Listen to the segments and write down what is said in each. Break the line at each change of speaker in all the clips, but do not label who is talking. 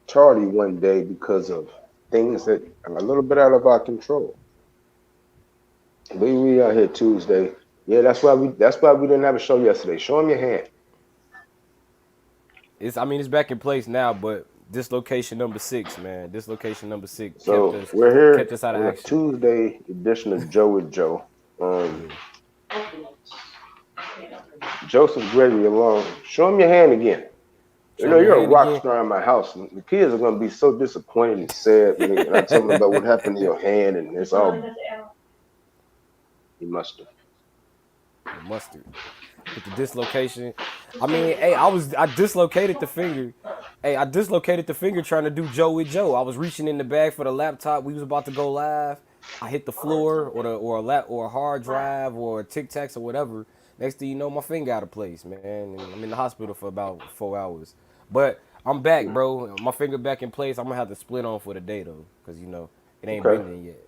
Tardy one day because of things that are a little bit out of our control. We out here Tuesday. Yeah, that's why we didn't have a show yesterday. Show him your hand.
It's back in place now, but dislocation number 6, man. Dislocation number 6 kept
So
us
we're
kept
here
us out of
on a
action.
Tuesday edition of Joe with Joe. Um,
Yeah.
Joseph Gregory along. Show him your hand again.
Show me your
You're a
hand
rock
again.
star in my house. And the kids are gonna be so disappointed and sad when I tell them about what happened to your hand, and it's all he must have.
The mustard. With the dislocation. Hey, I dislocated the finger. Hey, I dislocated the finger trying to do Joe with Joe. I was reaching in the bag for the laptop. We was about to go live. I hit the floor or a hard drive or a Tic Tacs or whatever. Next thing you know, my finger out of place, man. And I'm in the hospital for about 4 hours. But I'm back, bro. My finger back in place. I'm gonna have to split on for the day though, cause it ain't
Okay.
bending yet.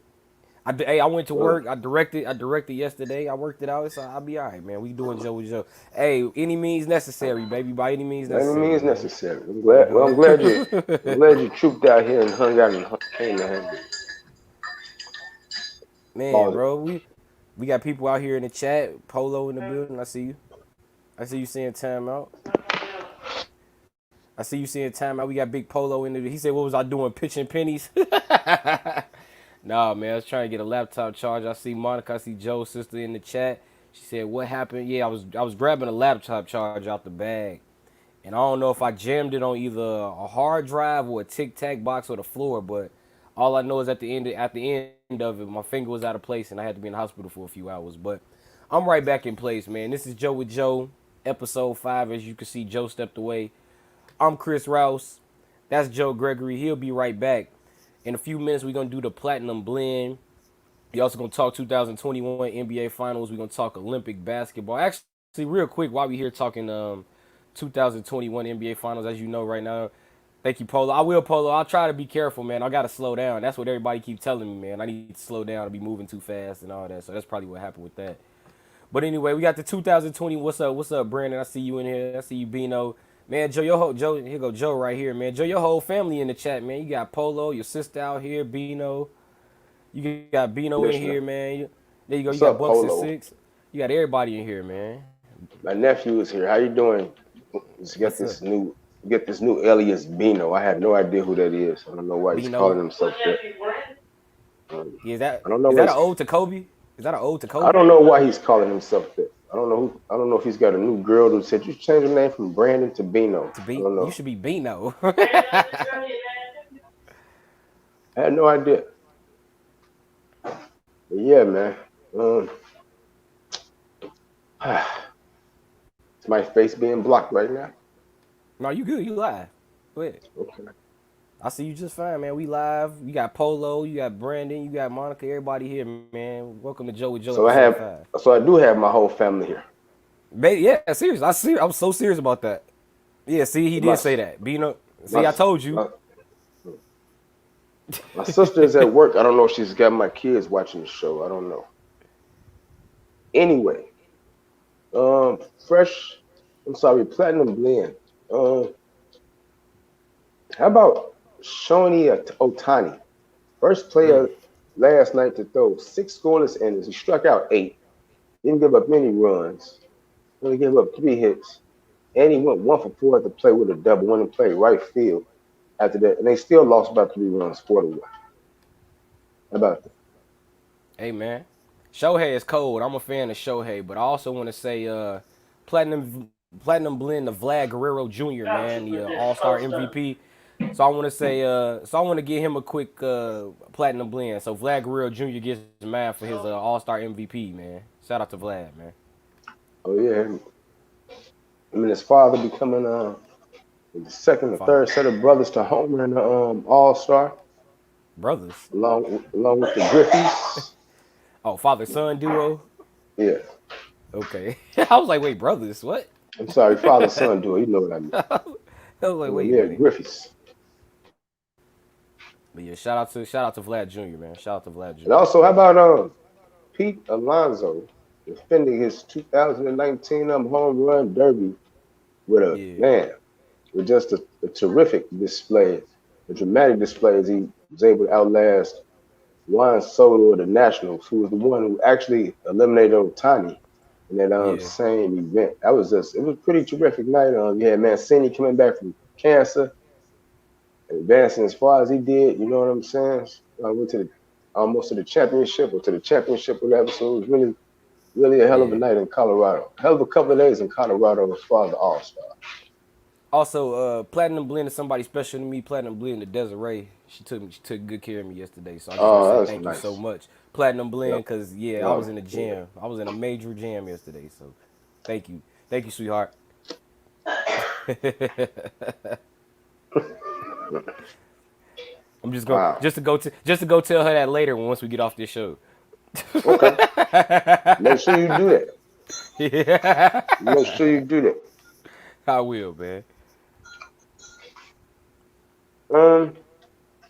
I went to
Well,
work. I directed yesterday. I worked it out. I'll be all right, man. We doing Joe with Joe. Hey, any means necessary, baby. By any means
by any
necessary,
means
man.
necessary. I'm
We
glad. Well,
doing.
I'm glad you trooped out here and hung out and came to hand
Man,
all
bro, we got people out here in the chat. Polo in the building. I see you. I see you saying time out. I see you saying time out. We got Big Polo in there. He said, "What was I doing? Pitching pennies." Nah, man. I was trying to get a laptop charge. I see Monica. I see Joe's sister in the chat. She said, "What happened?" Yeah, I was grabbing a laptop charge out the bag, and I don't know if I jammed it on either a hard drive or a Tic Tac box or the floor. But all I know is at the end of it, my finger was out of place, and I had to be in the hospital for a few hours. But I'm right back in place, man. This is Joe with Joe, episode 5. As you can see, Joe stepped away. I'm Chris Rouse. That's Joe Gregory. He'll be right back. In a few minutes, we're going to do the Platinum Blend. We also going to talk 2021 NBA Finals. We're going to talk Olympic basketball. Actually, real quick, while we here talking 2021 NBA Finals, as you know right now. Thank you, Polo. I will, Polo. I'll try to be careful, man. I got to slow down. That's what everybody keep telling me, man. I need to slow down to be moving too fast and all that. So that's probably what happened with that. But anyway, we got the 2020. What's up? What's up, Brandon? I see you in here. I see you, Bino. Man, Joe, Joe, here go Joe right here, man. Joe, your whole family in the chat, man. You got Polo, your sister out here, Bino. You got Bino in here,
listener.
man. There you go. You
What's
got
up,
Bucks and
Polo?
Six. You got everybody in here, man.
My nephew is here. How you doing? He's got
What's up,
this new get this new alias Bino. I have no idea who that is. I don't know why he's calling
Bino?
himself that.
Yeah,
I don't know
is
what
that an
he's.
ode to Kobe? Is that an ode to
I
Kobe?
don't know why he's calling himself that. I don't know if he's got a new girl who said you change your name from Brandon to Bino.
To
I
be,
don't
you
know.
should be Bino.
I had no idea. But yeah, man. Um, is my face being blocked right now?
No, you good. You live. Go ahead.
Okay.
I see you just fine, man. We live. You got Polo, you got Brandon, you got Monica, everybody here, man. Welcome to Joe with Joe,
So I
episode
have.
5.
So I do have my whole family here.
Yeah, serious. I'm so serious about that. Yeah, see, he
My
did say that. Bino, see,
my
I told you.
my, my sister is at work. I don't know if she's got my kids watching the show. I don't know. Anyway, fresh. I'm sorry, platinum blend. Um, how about Shoni Otani? First
Mm.
player last night to throw 6 scoreless innings. He struck out 8. Didn't give up any runs. Only gave up 3 hits. And he went 1 for 4 at the play with a double. Went and played right field after that. And they still lost about 3 runs, 4-1. How about that?
Hey, man. Shohei is cold. I'm a fan of Shohei, but I also want to say platinum blend of Vlad Guerrero Jr., man, the All-Star MVP. So I want to say, I want to give him a quick platinum blend. So Vlad Guerrero Jr. gets mad for his All-Star MVP, man. Shout out to Vlad, man.
Oh, yeah. I mean, his father becoming the second or
Father,
third set of brothers to Homer in the All Star,
brothers.
along with the Griffies.
Oh, father son duo.
Yeah,
Okay. I was like, wait, brothers? What?
I'm sorry, father son duo. You know what I mean?
I was like, wait a
Yeah,
minute.
Griffies.
But yeah, shout out to Vlad Jr. Man. Shout out to Vlad
And
Jr.
also, how about Pete Alonso defending his 2019 home run derby with a
Yeah.
man with just a terrific display, a dramatic display as he was able to outlast Juan Soto of the Nationals, who was the one who actually eliminated Otani in that
Yeah,
same event. That was just it was a pretty terrific night. You had Mancini coming back from cancer and advancing as far as he did. You know what I'm saying? Went to the almost to the championship or to the championship or whatever. So it was really a hell of a
yeah.
night in Colorado. Hell of a couple of days in Colorado as far as the All Star.
Also, Platinum Blend is somebody special to me. Platinum Blend, the Desiree, she took good care of me yesterday. So I just want to
Oh,
say
that's
thank you so
nice.
much, Platinum
Yep.
Blend, because yeah, I was
No,
in the
yeah.
jam. I was in a major jam yesterday. So thank you, sweetheart. I'm just going
Wow.
just to go tell her that later once we get off this show.
Okay. Make sure you do that.
Yeah,
Make sure you do that.
I will, man.
Um,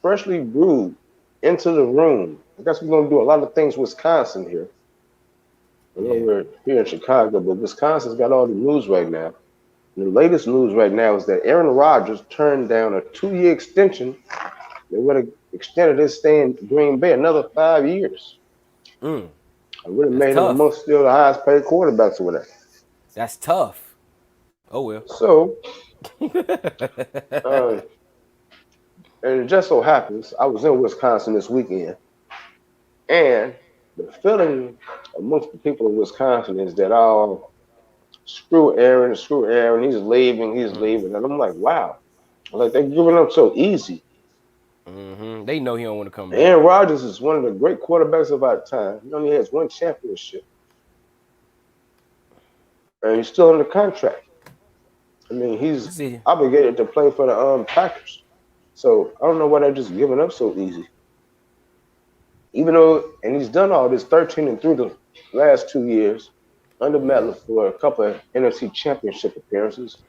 Freshly brewed into the room. I guess we're gonna do a lot of things Wisconsin here. I know
Yeah,
we're here in Chicago, but Wisconsin's got all the news right now. And the latest news right now is that Aaron Rodgers turned down a 2-year extension that would have extended his stay in Green Bay another 5 years. And would have
that's
made him
tough.
amongst still the highest paid quarterbacks or whatever.
That's tough. Oh well.
So, uh, and it just so happens I was in Wisconsin this weekend, and the feeling amongst the people of Wisconsin is that screw Aaron, he's leaving, and I'm like, wow, like they're giving up so easy.
They know he don't want to come back.
Aaron Rodgers is one of the great quarterbacks of our time. He only has one championship, and he's still under contract. I mean, he's
See,
obligated to play for the Packers. So I don't know why they're just giving up so easy. Even though, and he's done all this 13 and through the last 2 years under Matt
yeah,
LaFleur, a couple of NFC Championship appearances,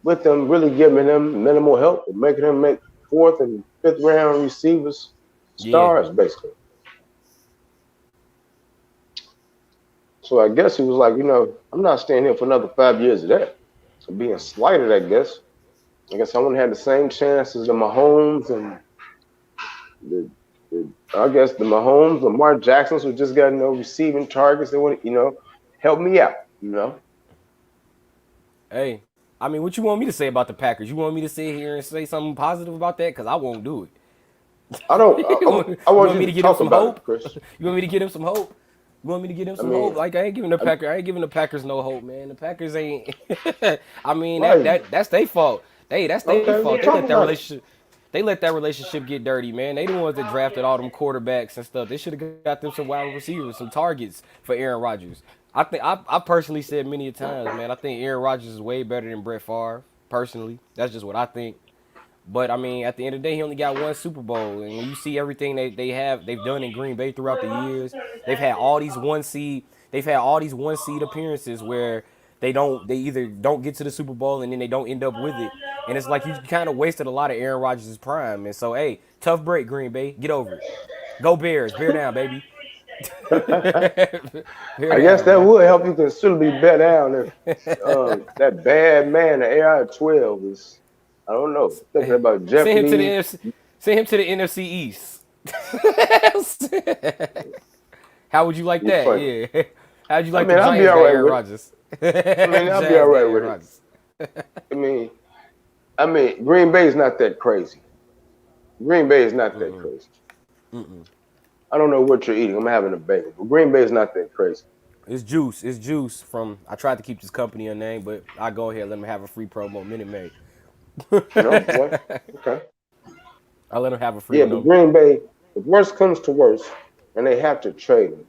with them really giving him minimal help and making him make fourth and fifth round receivers
yeah.
stars, basically. So I guess he was like, I'm not staying here for another 5 years of that. So being slighted, I guess. I guess I want to have the same chances as the Mahomes and I guess the Mahomes, Lamar Jacksons who just got no receiving targets. They want to, help me out,
Hey, I mean, what you want me to say about the Packers? You want me to sit here and say something positive about that? Cause I won't do
I don't.
it.
I
You
want
want
you
me
to
to get him
talk
some
about it,
hope?
Chris.
You want me to get him some hope? You want me to get him
I
some hope?
mean,
Like
I,
I ain't giving the Packers no hope, man. The Packers ain't. I mean
right?
that's their fault. That's their
Okay,
fault.
we'll talk about it.
They let that relationship get dirty, man. They the ones that drafted all them quarterbacks and stuff. They should have got them some wide receivers, some targets for Aaron Rodgers. I personally said many a times, man. I think Aaron Rodgers is way better than Brett Favre. Personally, that's just what I think. But I mean, at the end of the day, he only got one Super Bowl, and when you see everything they've done in Green Bay throughout the years, they've had all these one seed, they've had all these one seed appearances where they either don't get to the Super Bowl and then they don't end up with it, and it's like you kind of wasted a lot of Aaron Rodgers' prime. And so, hey, tough break, Green Bay, get over it. Go Bears, bear down, baby. Bear
I guess
down,
that
man.
would help you considerably bet down if that bad man, the AI-12, is. I don't know. Thinking about
Send him to the
Jeopardy.
NFC. Send him to the NFC East. How would you like
You
that?
funny.
Yeah. How'd you
I
like the
mean, I'll be
Giants
all
got
right
Aaron
with it.
Rodgers?
I mean, I'll be all
Giants got
right
Aaron
with it.
Rodgers.
I mean, Green Bay is not that crazy. Green Bay is not that crazy. I don't know what you're eating. I'm having a bagel, but Green Bay is not that crazy.
It's Juice. It's Juice from. I tried to keep this company unnamed, but I go ahead and let him have a free promo. Minute Maid.
No, boy. Okay.
I let him have a free
Yeah,
one
but
of them.
Green Bay, if worst comes to worst, and they have to trade him,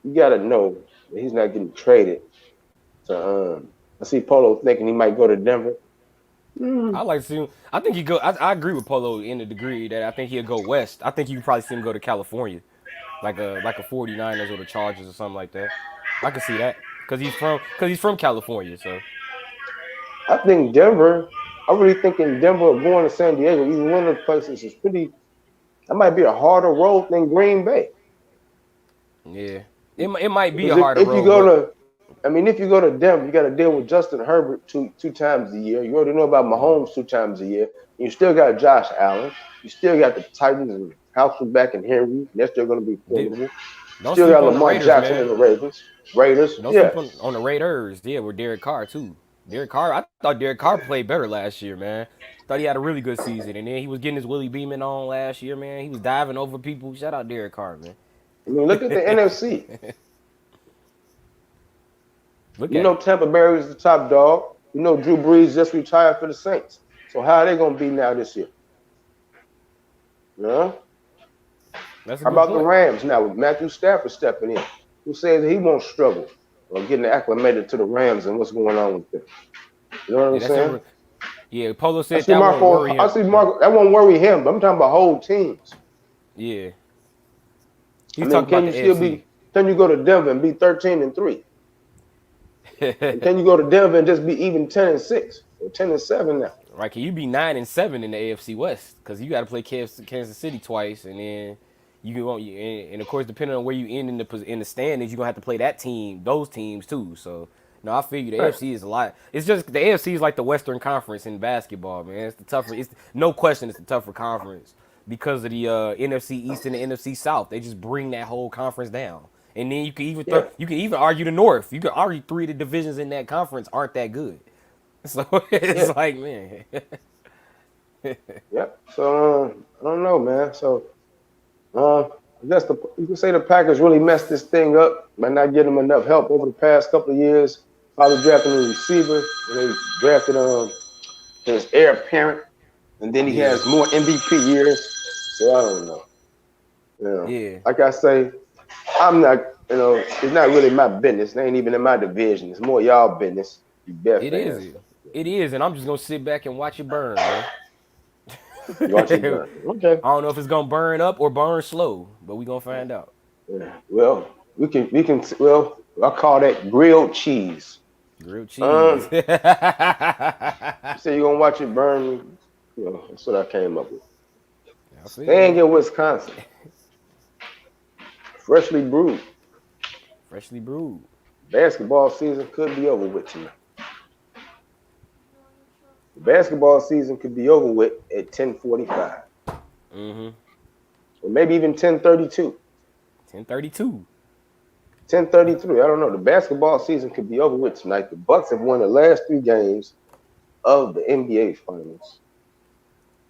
you got to know that he's not getting traded to. I see Polo thinking he might go to Denver.
I
Mm,
like to see him. I think he go. I agree with Polo in the degree that I think he'll go west. I think you probably see him go to California, like a 49ers or the Chargers or something like that. I can see that because he's from California. So
I think Denver. I really think in Denver or going to San Diego, either one of the places is pretty. That might be a harder road than Green Bay.
yeah, it might be
Because
a harder
if you
road,
go
but
to I mean, if you go to Denver, you got to deal with Justin Herbert two times a year. You already know about
Yeah.
Mahomes 2 times a year. You still got Josh Allen. You still got the Titans and Hasselbeck and Henry. They're still going to be
Did,
formidable.
don't
Still
sleep
got
on the
Lamar
Raiders,
Jackson and
man.
the Ravens. Raiders,
Don't sleep
yeah.
on the Raiders. Yeah, with Derek Carr too. Derek Carr, I thought Derek Carr played better last year, man. Thought he had a really good season, and then he was getting his Willie Beeman on last year, man. He was diving over people. Shout out Derek Carr, man.
I mean, look at the NFC.
Look
You
at
know
it.
Tampa Bay is the top dog. You know Drew Brees just retired for the Saints. So how are they going to be now this year? You know?
That's a
How
good
about the
point.
Rams now with Matthew Stafford stepping in? Who says he won't struggle on getting acclimated to the Rams and what's going on with them? You know what I'm
Yeah, that's a
saying?
yeah. Polo
I
said
see
that won't worry
Marco. I
him.
see Marco. That won't worry him. But I'm talking about whole teams.
Yeah,
I
he's
mean,
talking about
can
the
you still
AFC.
be? Can you go to Denver and be 13-3? And can you go to Denver and just be even 10-6 or 10-7 now?
Right? Can you be 9-7 in the AFC West? Because you got to play Kansas City twice, and then you can go. And of course, depending on where you end in the standings, you're gonna have to play that team, those teams too. So no, I feel you. The
Right.
AFC is a lot. It's just the AFC is like the Western Conference in basketball, man. It's the tougher. It's no question. It's the tougher conference because of the NFC East and the NFC South. They just bring that whole conference down. And then
Yeah.
you can even argue the North. You can argue three of the divisions in that conference aren't that good. So it's
Yeah.
like, man.
Yep. So I don't know, man. So I guess you can say the Packers really messed this thing up by not getting them enough help over the past couple of years. Probably drafting a receiver, and they drafted his heir apparent, and then he
Yeah,
has more MVP years. So I don't know.
yeah.
Like I say, I'm not. It's not really my business. It ain't even in my division. It's more y'all business, you bet
It is.
fans.
It is, and I'm just gonna sit back and watch it burn, man.
Watch it
I
burn. Okay.
don't know if it's gonna burn up or burn slow, but we gonna find out.
Yeah. Well, we can. Well, I call that grilled cheese.
Grilled cheese.
Um, you say you're gonna watch it burn. That's what I came up with.
I feel you,
Staying
man.
in Wisconsin, freshly brewed.
Freshly brewed.
Basketball season could be over with tonight. The basketball season could be over with at 10:45,
Mm-hmm.
or maybe even 10:32,
10:32.
10:33. I don't know. The basketball season could be over with tonight. The Bucks have won the last 3 games of the NBA Finals.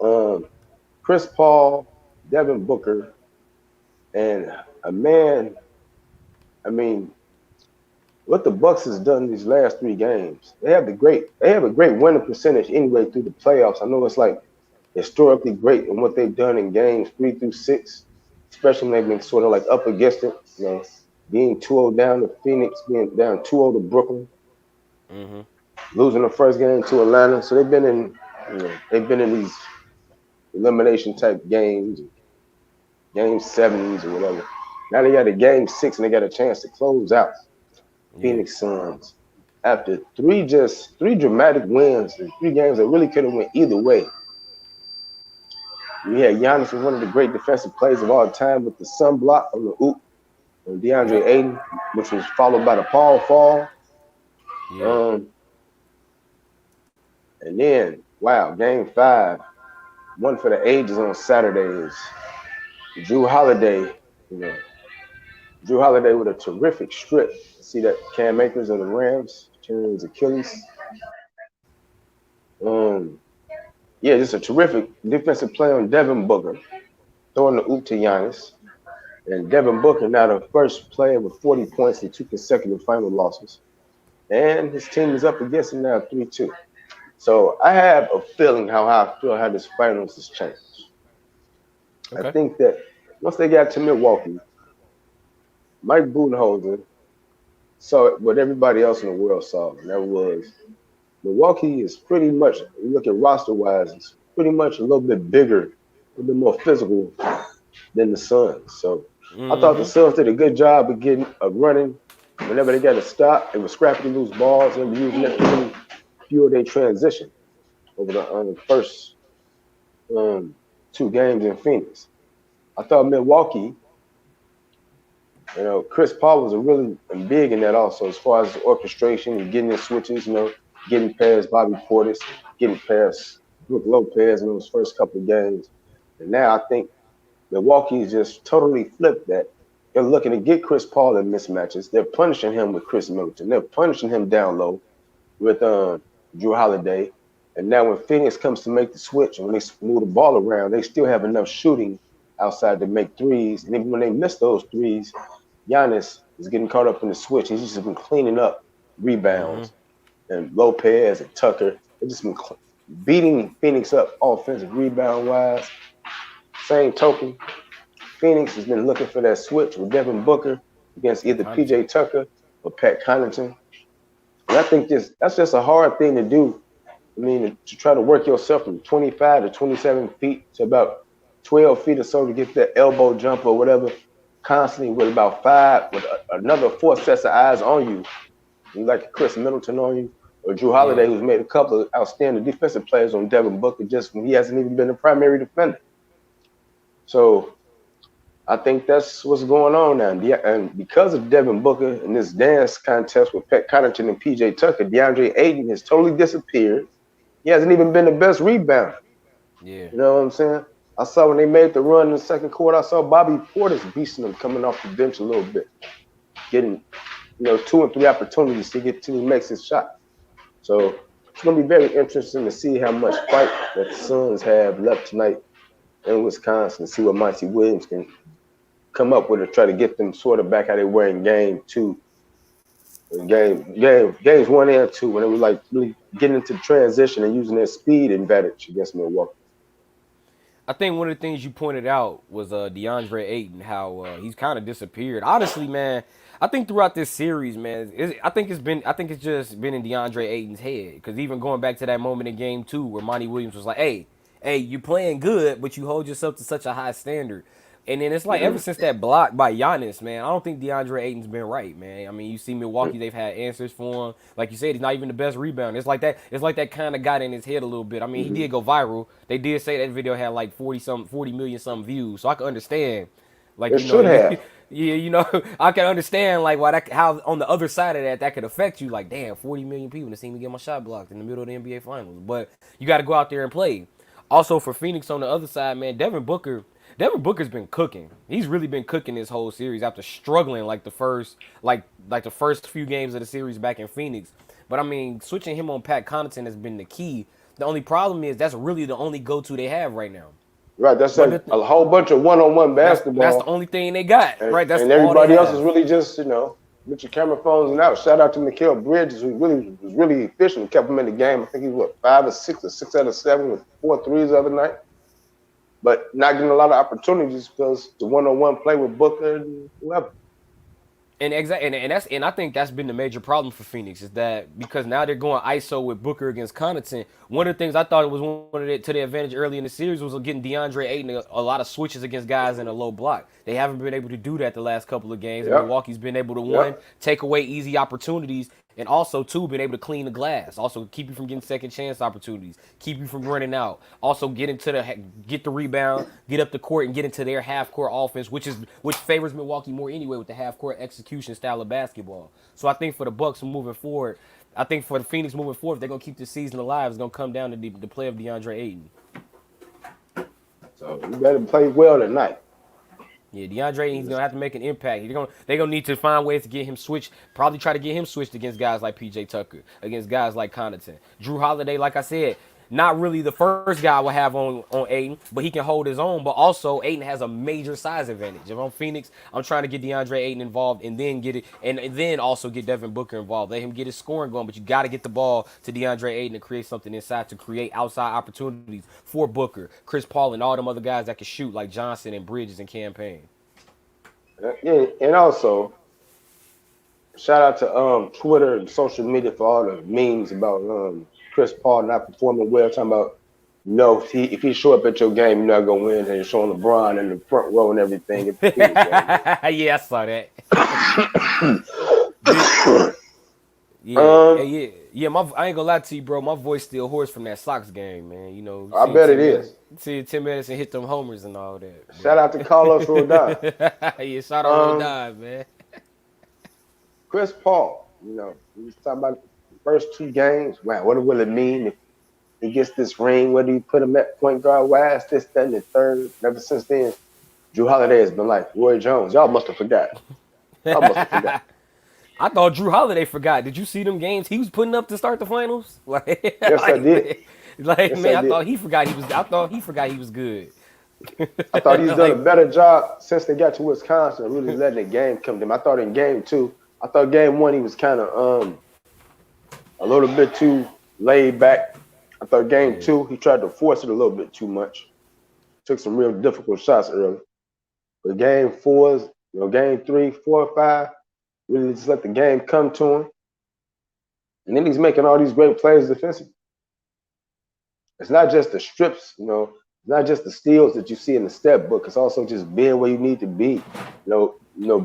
Um, Chris Paul, Devin Booker, and a man. I mean, what the Bucks has done these last 3 games, they have a great winning percentage anyway through the playoffs. I know it's like historically great in what they've done in games 3 through 6, especially when they've been sort of like up against it, being 2-0 down to Phoenix, being down 2-0 to Brooklyn,
Mm-hmm.
losing the first game to Atlanta. So they've been in these elimination type games, game sevens or whatever. Now they got a game 6 and they got a chance to close out
Yeah.
Phoenix Suns after three dramatic wins in 3 games that really could have went either way. We had Giannis with one of the great defensive plays of all time with the sun block on the oop on DeAndre
Yep.
Ayton, which was followed by the Paul fall.
Yeah.
Um, and then, wow, game 5, one for the ages on Saturdays. Drew Holiday, you know, Drew Holiday with a terrific strip. See that Cam Akers of the Rams tearing his Achilles. Um, yeah, just a terrific defensive play on Devin Booker, throwing the oop to Giannis. And Devin Booker now the first player with 40 points in 2 consecutive final losses. And his team is up against him now 3-2. So I have a feeling how I feel how this finals has changed. I
Okay.
think that once they got to Milwaukee, Mike Budenholzer saw what everybody else in the world saw, and that was Milwaukee is pretty much, you look at roster wise, it's pretty much a little bit bigger, a little bit more physical than the Suns. So I thought the
Mm-hmm.
Suns did a good job of running. Whenever they got to stop, they were scrapping to lose balls and using that to really fuel their transition over the first 2 games in Phoenix. I thought Milwaukee Chris Paul was a really big in that also, as far as the orchestration and getting the switches, getting past Bobby Portis, getting past Brook Lopez in those first couple of games. And now I think Milwaukee's just totally flipped that. They're looking to get Chris Paul in mismatches. They're punishing him with Chris Middleton. They're punishing him down low with Drew Holiday. And now when Phoenix comes to make the switch and when they move the ball around, they still have enough shooting outside to make threes. And even when they miss those threes, Giannis is getting caught up in the switch. He's just been cleaning up
Mm-hmm.
rebounds. And Lopez and Tucker, they've just been beating Phoenix up offensive rebound-wise. Same token, Phoenix has been looking for that switch with Devin Booker against either
Connaughton.
P.J. Tucker or Pat Connaughton. And I think that's just a hard thing to do. I mean, to try to work yourself from 25 to 27 feet to about 12 feet or so to get that elbow jump or whatever, constantly with about with another four sets of eyes on you. You like Chris Middleton on you, or Drew
Yeah.
Holiday, who's made a couple of outstanding defensive plays on Devin Booker just when he hasn't even been a primary defender. So I think that's what's going on now. And because of Devin Booker and this dance contest with Pat Connaughton and PJ Tucker, DeAndre Ayton has totally disappeared. He hasn't even been the best rebounder.
Yeah.
You know what I'm saying? I saw when they made the run in the second quarter, I saw Bobby Portis beasting them coming off the bench a little bit, getting 2 and 3 opportunities to get till he makes his shot. So it's going to be very interesting to see how much fight that the Suns have left tonight in Wisconsin, see what Monty Williams can come up with to try to get them sort of back how they were in game two, games 1 and 2, when they were like really getting into transition and using their speed advantage against Milwaukee.
I think one of the things you pointed out was DeAndre Ayton, how he's kind of disappeared. Honestly, man, I think throughout this series, man, I think it's just been in DeAndre Ayton's head. Because even going back to that moment in Game 2 where Monty Williams was like, "Hey, you playing good, but you hold yourself to such a high standard." And then it's like ever
Mm-hmm.
since that block by Giannis, man, I don't think DeAndre Ayton's been right, man. I mean, you see Milwaukee, they've had answers for him. Like you said, he's not even the best rebounder. It's like that. It's like that kind of got in his head a little bit. I mean, he
Mm-hmm.
did go viral. They did say that video had like 40 million some views, so I can understand. Like
It should have.
yeah, I can understand like how on the other side of that could affect you. Like, damn, 40 million people to see me get my shot blocked in the middle of the NBA Finals. But you got to go out there and play. Also for Phoenix on the other side, man, Devin Booker's been cooking. He's really been cooking this whole series after struggling like the first few games of the series back in Phoenix. But I mean, switching him on Pat Connaughton has been the key. The only problem is that's really the only go-to they have right now.
Right. That's
But
a whole bunch of one-on-one
that's the
basketball,
only thing they got,
and,
right? That's
and
all they
everybody else is
have.
really just with your camera phones and out. Shout out to Mikal Bridges, who really was really efficient, kept him in the game. I think he was 5 or 6 out of 7 with 4 threes the other night, but not getting a lot of opportunities because the one-on-one play with Booker and whoever.
And I think that's been the major problem for Phoenix is that because now they're going ISO with Booker against Connaughton. One of the things I thought was one of to their advantage early in the series was getting DeAndre Ayton a lot of switches against guys in a low block. They haven't been able to do that the last couple of games, and
Yep.
Milwaukee's been able to one
Yep.
take away easy opportunities, and also two been able to clean the glass. Also keep you from getting second chance opportunities, keep you from running out. Also get the rebound, get up the court, and get into their half court offense, which favors Milwaukee more anyway with the half court execution style of basketball. So I think for the Bucks moving forward, I think for the Phoenix moving forward, if they're gonna keep the season alive, it's gonna come down to the play of DeAndre Ayton.
So you better play well tonight.
Yeah, DeAndre, he's gonna have to make an impact. They're gonna need to find ways to get him switched. Probably try to get him switched against guys like PJ Tucker, against guys like Connaughton. Drew Holiday, like I said, not really the first guy will have on Aiden, but he can hold his own. But also, Aiden has a major size advantage. If I'm Phoenix, I'm trying to get DeAndre Ayton involved and then get it, and then also get Devin Booker involved. Let him get his scoring going, but you got to get the ball to DeAndre Ayton to create something inside, to create outside opportunities for Booker, Chris Paul, and all them other guys that can shoot like Johnson and Bridges and Campaign.
Yeah, and also shout out to Twitter and social media for all the memes about Chris Paul not performing well. Talking about if he show up at your game, you're not gonna win. And you're showing LeBron in the front row and everything at the Phoenix game.
Yeah, I saw that. Yeah,
Um,
yeah. I ain't gonna lie to you, bro. My voice still hoarse from that Sox game, man. You know,
I bet it is.
seeing 10 minutes and hit them homers and all that.
Shout out to Carlos Rodon.
But yeah, shout out
Um,
Rodon, man.
Chris Paul. We was talking about the first two games. Wow, what will it mean if he gets this ring? Where do you put him at point guard? Why is this, that, and the third? Ever since then, Drew Holiday has been like Roy Jones. Y'all must have forgot. Y'all must have forgot.
I thought Drew Holiday forgot. Did you see them games he was putting up to start the finals?
Yes, I did. Yes, I
Man, I
did.
thought he forgot he was. I thought he forgot he was good.
I thought he's done a
like,
better job since they got to Wisconsin of really letting the game come to him. I thought in game two, I thought game one he was kind of a little bit too laid back. I thought game
yeah,
two he tried to force it a little bit too much. Took some real difficult shots early. But game fours, game three, four, five, really just let the game come to him. And then he's making all these great plays defensively. It's not just the strips, it's not just the steals that you see in the step book. It's also just being where you need to be.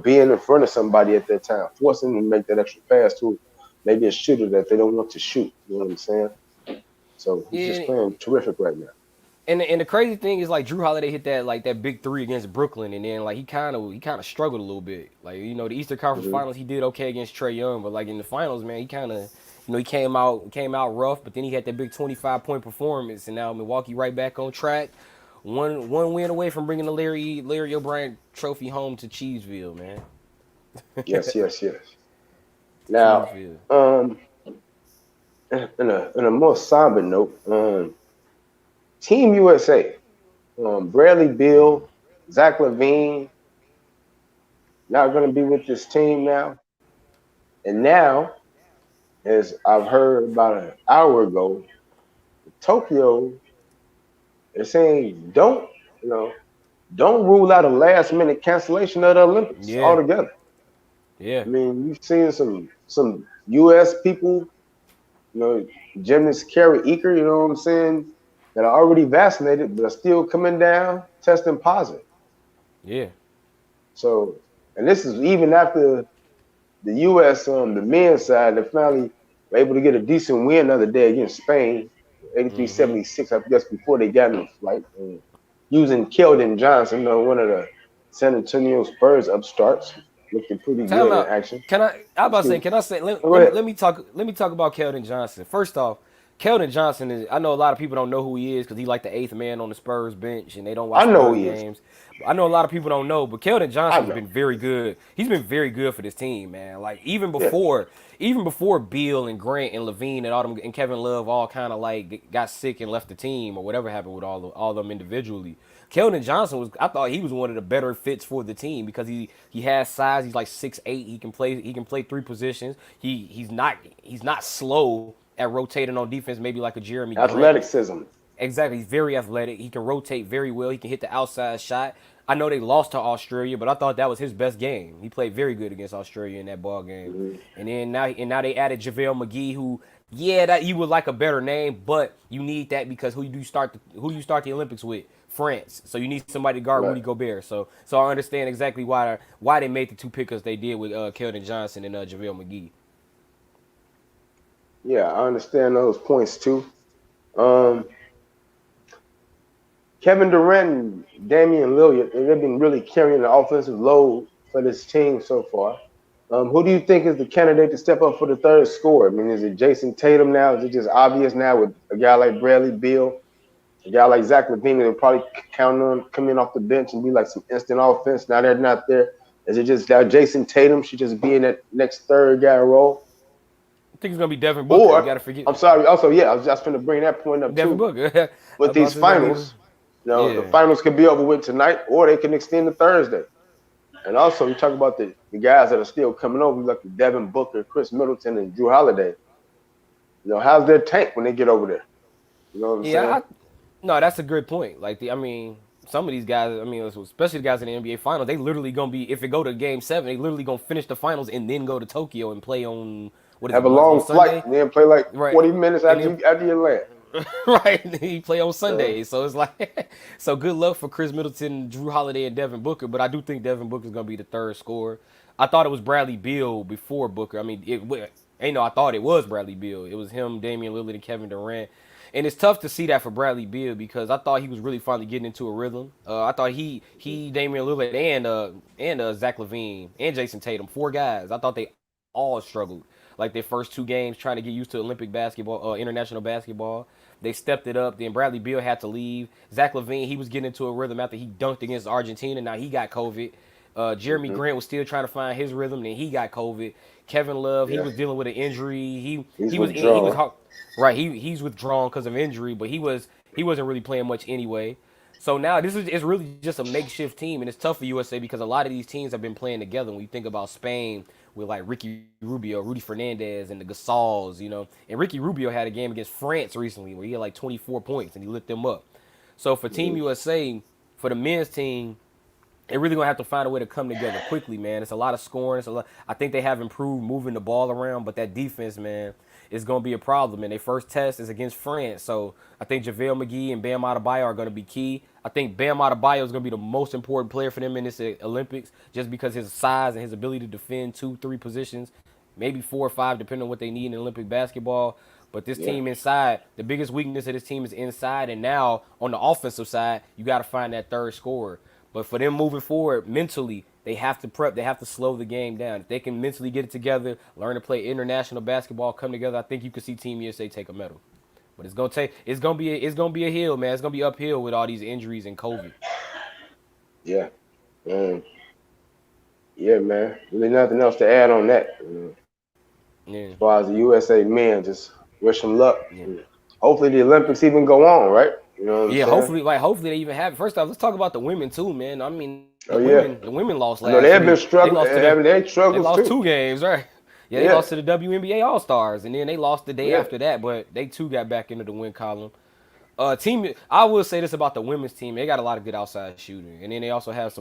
Being in front of somebody at that time, forcing them to make that extra pass to maybe a shooter that they don't want to shoot. You know what I'm saying? So he's just
yeah.
playing terrific right now.
And the crazy thing is like Drew Holiday hit that big three against Brooklyn, and then like he kind of struggled a little bit. Like the Eastern Conference
Mm-hmm.
Finals he did okay against Trae Young, but like in the finals, man, he kind of he came out rough, but then he had that big 25-point performance, and now Milwaukee right back on track. One win away from bringing the Larry O'Brien Trophy home to Chiefsville, man.
Yes, yes, yes. Now,
Chiefsville.
um, in a more somber note, Team USA, Bradley Beal, Zach LaVine, not going to be with this team now. And now, as I've heard about an hour ago, Tokyo is saying you know, don't rule out a last minute cancellation of the Olympics
Yeah,
altogether.
yeah,
I mean, you've seen some U.S. people, you know, gymnast Carrie Eaker, you know what I'm saying, that are already vaccinated but are still coming down testing positive.
yeah.
So, and this is even after the U.S. on the men's side, they finally were able to get a decent win the other day against Spain,
Mm-hmm.
83-76, I guess, before they got in the flight. Using Keldon Johnson, one of the San Antonio Spurs upstarts, looking pretty
Time
good in
out.
action.
Can I? I about to say.
Excuse me.
Can I say?
Oh, go ahead.
Let me talk about Keldon Johnson. First off, Keldon Johnson is. I know a lot of people don't know who he is because he like the eighth man on the Spurs bench and they don't
I
watch
know who
Spurs
he is.
games. I know a lot of people don't know, but Keldon
I
Johnson has
know.
been very good. He's been very good for this team, man. Like
Yeah.
even before Beal and Grant and Levine and all them and Kevin Love all kind of like got sick and left the team or whatever happened with all of them individually. Keldon Johnson was. I thought he was one of the better fits for the team because he has size. He's like 6'8". He can play three positions. He's not slow at rotating on defense. Maybe like a Jeremy Grant.
Athleticism.
Exactly. He's very athletic. He can rotate very well. He can hit the outside shot. I know they lost to Australia, but I thought that was his best game. He played very good against Australia in that ball game.
Mm-hmm.
And now they added JaVale McGee, who that you would like a better name, but you need that because who do you start the Olympics with? France. So you need somebody to guard
Right.
Rudy Gobert. So I understand exactly why they made the two pickups they did with Keldon Johnson and JaVale McGee.
Yeah, I understand those points too. Um, Kevin Durant and Damian Lillard, they've been really carrying the offensive load for this team so far. Who do you think is the candidate to step up for the third scorer? I mean, is it Jason Tatum now? Is it just obvious now with a guy like Bradley Beal, a guy like Zach LaVine that will probably count on coming off the bench and be like some instant offense? Now they're not there. Is it just that Jason Tatum should just be in that next third guy role?
I think it's gonna be Devin Booker. You
Or,
gotta forget
I'm sorry, also, yeah, I was just going to bring that point up
Devin
too.
Booker. I
With these
thought it's gonna be
finals, the
yeah.
finals could be over with tonight, or they can extend to Thursday. And also, you talk about the guys that are still coming over, like Devin Booker, Chris Middleton, and Drew Holiday. How's their tank when they get over there? You know what I'm saying?
No, that's a good point. Some of these guys, especially the guys in the NBA Finals, they literally gonna be if it go to Game 7, they literally gonna finish the finals and then go to Tokyo and play on what is it
Have a
on
long flight
Sunday,
and then play like
right?
40 minutes
And
after
then
you land.
right, he play on
Uh,
Sunday, so it's like so good luck for Chris Middleton, Drew Holiday, and Devin Booker. But I do think Devin Booker is gonna be the third scorer. I thought it was Bradley Beal before Booker. Ain't no, I thought it was Bradley Beal. It was him, Damian Lillard, and Kevin Durant. And it's tough to see that for Bradley Beal because I thought he was really finally getting into a rhythm. I thought Damian Lillard, and Zach LaVine and Jason Tatum, four guys. I thought they all struggled like their first two games trying to get used to Olympic basketball, international basketball. They stepped it up. Then Bradley Beal had to leave. Zach LaVine, he was getting into a rhythm after he dunked against Argentina. Now he got COVID. Jeremy
Mm-hmm.
Grant was still trying to find his rhythm. Then he got COVID. Kevin Love, he
Yeah,
was dealing with an injury.
he's
He was
withdrawn.
right. He's withdrawn because of injury, but he wasn't really playing much anyway. So now this is it's really just a makeshift team, and it's tough for USA because a lot of these teams have been playing together. When you think about Spain with like Ricky Rubio, Rudy Fernandez, and the Gasols, and Ricky Rubio had a game against France recently where he had like 24 points and he lit them up. So for Team
Mm-hmm.
USA, for the men's team, they're really gonna have to find a way to come together quickly, man. It's a lot of scoring. It's a lot. I think they have improved moving the ball around, but that defense, man, is gonna be a problem. And their first test is against France, so I think JaVale McGee and Bam Adebayo are gonna be key. I think Bam Adebayo is gonna be the most important player for them in this Olympics, just because his size and his ability to defend two, three positions, maybe four or five, depending on what they need in Olympic basketball. But this
Yeah,
team inside, the biggest weakness of this team is inside, and now on the offensive side, you got to find that third scorer. But for them moving forward mentally, they have to prep. They have to slow the game down. If they can mentally get it together, learn to play international basketball, come together, I think you could see Team USA take a medal. But it's gonna be a hill, man. It's gonna be uphill with all these injuries and COVID.
yeah, yeah, man. Really nothing else to add on that.
Yeah,
As far as the USA men, just wish them luck.
yeah,
Hopefully the Olympics even go on, right? You know what I'm
yeah.
saying?
Hopefully they even have it. First off, let's talk about the women too, man. I mean,
Oh yeah,
the women lost
I know
last
they have
week.
been
They lost
struggling,
to
having their
they
struggles
lost
too.
two games, right? Yeah, they
Yeah,
lost to the WNBA All Stars, and then they lost the day
yeah,
after that. But they too got back into the win column. I will say this about the women's team: they got a lot of good outside shooting, and then they also have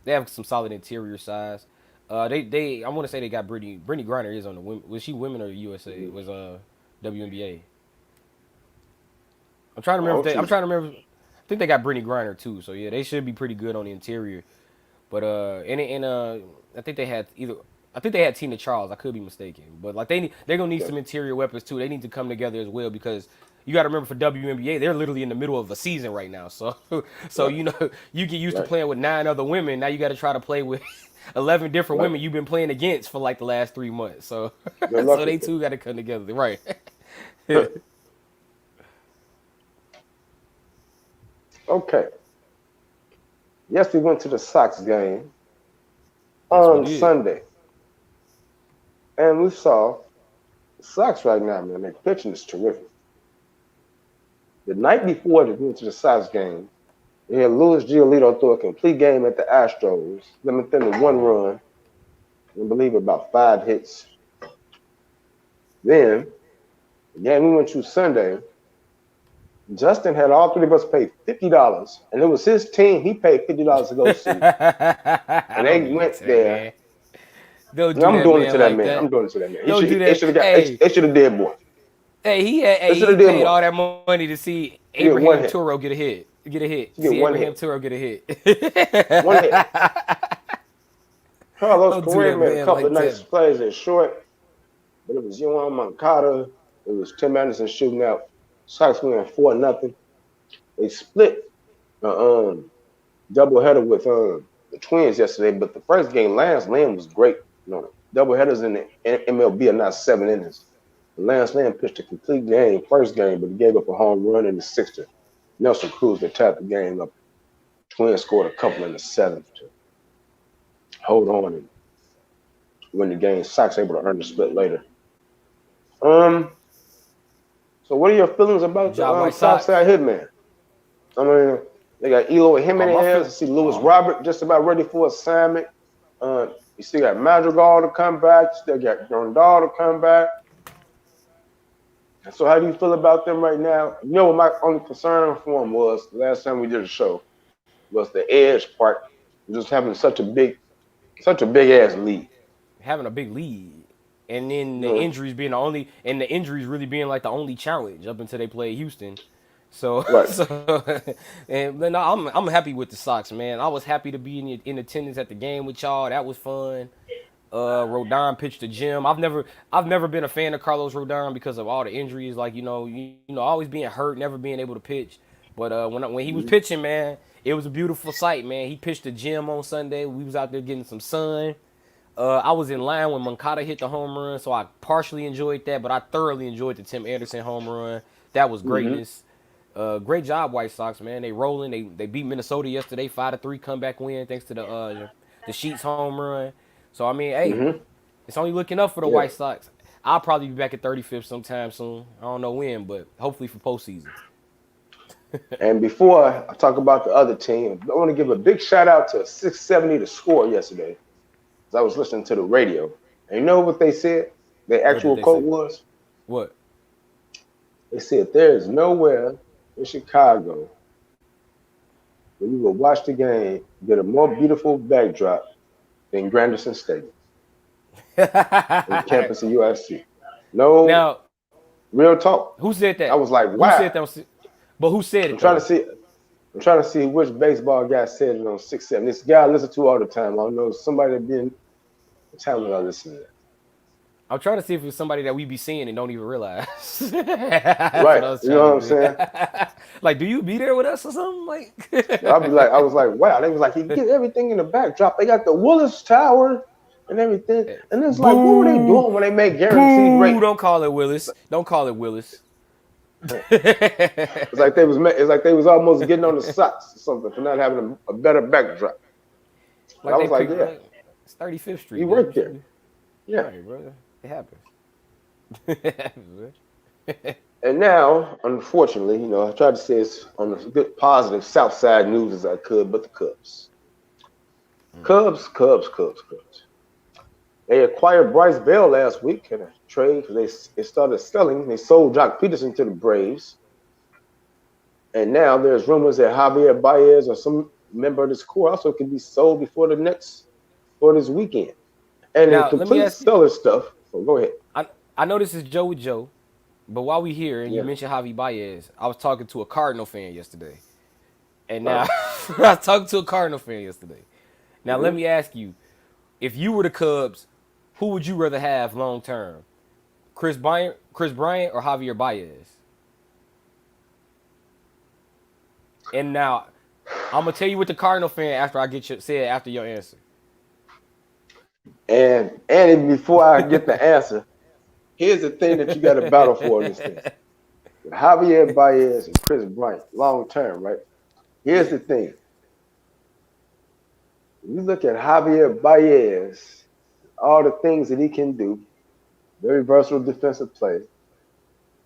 they have some solid interior size. I want to say they got Brittany Griner is on the women. Was she women or USA? It was WNBA.
I hope
I'm
she's
trying to remember. I think they got Brittany Griner too. So yeah, they should be pretty good on the interior. But I think they had either. I think they had Tina Charles. I could be mistaken, but like they're gonna need
okay.
some interior weapons too. They need to come together as well because you got to remember for WNBA they're literally in the middle of a season right now. So so
Right,
you get used to
right.
playing with 9 other women. Now you got to try to play with 11 different
Right.
women you've been playing against for like the last 3 months. So
Good luck
so they
with it.
too got to come together, right?
Okay. Yes, we went to the Sox game
Yes, we
on
did.
Sunday, and we saw the Sox right now, man. Their pitching is terrific. The night before we went to the Sox game, we had Luis Giolito throw a complete game at the Astros, limiting them to one run, and I believe about 5 hits. Then, the game we went to Sunday, Justin had all three of us pay $50, and it was his team. He paid $50 to go see, and
Don't
they
do that
went
to that
there.
man. Don't
No,
do
I'm
that
doing it
man
to that
like
man. I'm
that.
doing it to that man. He
Don't
should.
do
They
that.
should have got.
Hey,
They should have did more.
hey,
They should
he
have did
paid
more.
all that money to see
He get one
Abraham
hit.
Turo get a hit. Get a hit.
He get
See
one
Abraham
hit.
Turo get a
One hit.
hit.
Carlos
Don't do
Correa
that
made a
man
couple of
like
nice
that.
plays at short, but it was Yohan Moncada. It was Tim Anderson shooting out. Sox winning 4-0. They split the doubleheader with the Twins yesterday, but the first game, Lance Lynn was great. Doubleheaders in the MLB are not 7 innings. Lance Lynn pitched a complete game, first game, but he gave up a home run in the sixth. Nelson Cruz that tied the game up. Twins scored a couple in the seventh to hold on and win the game. Sox able to earn the split later. Um, so what are your feelings about the
Job White
Sox
Sox.
side hitman? I mean, they got Eloy
Oh my
Jimenez. I
feel.
see Lewis
Oh,
Robert just about ready for assignment. You still got Madrigal to come back. You still got Grandal to come back. So how do you feel about them right now? You know what my only concern for them was the last time we did a show was the edge part. Just having such a big ass lead.
having a big lead, and then
You
the
know,
injuries being the only, and the injuries really being like the only challenge up until they played Houston. So,
right?
so, and then I'm happy with the Sox, man. I was happy to be in attendance at the game with y'all. That was fun. Rodon pitched to Jim. I've never been a fan of Carlos Rodon because of all the injuries. Like you know, always being hurt, never being able to pitch. But when he was
Mhm.
pitching, man, it was a beautiful sight, man. He pitched to Jim on Sunday. We was out there getting some sun. I was in line when Moncada hit the home run, so I partially enjoyed that, but I thoroughly enjoyed the Tim Anderson home run. That was
Mhm.
greatness. Great job, White Sox, man. They rolling. They beat Minnesota yesterday, 5-3 comeback win thanks to the Sheets home run. So I mean, hey,
Mhm.
it's only looking up for the
Yeah.
White Sox. I'll probably be back at 35th sometime soon. I don't know when, but hopefully for postseason.
And before I talk about the other team, I want to give a big shout out to 670 to score yesterday. As I was listening to the radio. And you know what they said? The
What did
actual
they
quote
say?
was?
What?
They said, there is nowhere in Chicago where you will watch the game get a more beautiful backdrop than Granderson Stadium on the campus of USC. No
Now,
real talk.
who said
I
that?
was like,
Who
wow.
said that? But who said
I'm
it
trying to
though?
see. I'm trying to see which baseball guy said it on 670. This guy I listen to all the time. I don't know somebody that been. What time was I listening to?
I'm trying to see if it's somebody that we be seeing and don't even realize. That's what
Right.
I was
You know
trying
what I'm
to do.
saying?
Like, do you be there with us or something?
I'll be like,
Like,
I was like, wow. They was like, you get everything in the backdrop. They got the Willis Tower and everything. And it's like, what were they
boo,
doing when they made guaranteed
boo!
rate?
Don't call it Willis. Don't call it Willis.
It's like they was. It's like they was almost getting on the socks or something for not having a better backdrop. But I
Like they
was like,
picked.
yeah,
It's 35th
he
Street, man.
worked
What you
there.
do?
Yeah.
Right, brother. It happens. It happens, man.
And now, unfortunately, I tried to say it's on the good, positive South Side news as I could, but the Cubs. Cubs, Cubs, Cubs, Cubs. They acquired Bryce Bell last week in a trade because they started selling. They sold Jock Peterson to the Braves. And now there's rumors that Javier Baez or some member of this core also could be sold for this weekend. And in
Now, let me
complete
ask you.
seller stuff, oh, go ahead.
I I know this is Joe with Joe, but while we here and you
Yeah.
mentioned Javi Baez, I was talking to a Cardinal fan yesterday. And now
Wow.
I was talking to a Cardinal fan yesterday. Now let
Mm-hmm.
me ask you, if you were the Cubs, who would you rather have long term? Chris Bryant or Javier Baez? And now I'm gonna tell you what the Cardinal fan after I get your said after your answer.
And even before I get the answer, here's the thing that you got to battle for in this thing. With Javier Baez and Chris Bryant, long term, right? Here's
Yeah.
the thing. When you look at Javier Baez, all the things that he can do, very versatile defensive player.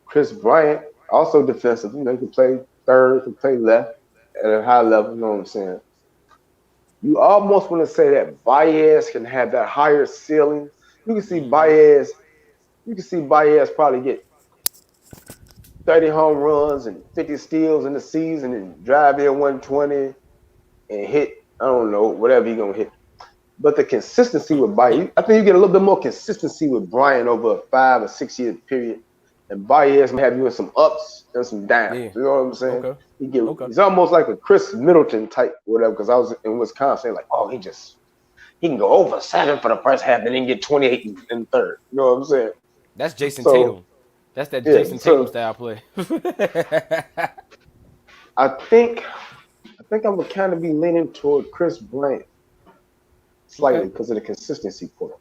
Chris Bryant, also defensive. He can play third, can play left at a high level. You know what I'm saying? You almost want to say that Baez can have that higher ceiling. You can see
Mm-hmm.
Baez. You can see Baez probably get 30 home runs and 50 steals in the season and drive in 120 and hit, I don't know, whatever he's going to hit. But the consistency with Baez, I think you get a little bit more consistency with Brian over a 5 or 6 year period. And Baez may have you in some ups and some downs.
Yeah.
You know what I'm saying?
Okay. Okay.
He's almost like a Chris Middleton type, whatever, because I was in Wisconsin, like, oh, he can go over 7 for the first half and then get 28 in the third. You know what I'm saying?
That's Jason
So,
Tatum. That's that
yeah.
Jason Tatum
So
style play.
I think I think I would kind of be leaning toward Chris Bryant slightly
Okay.
because of the consistency part.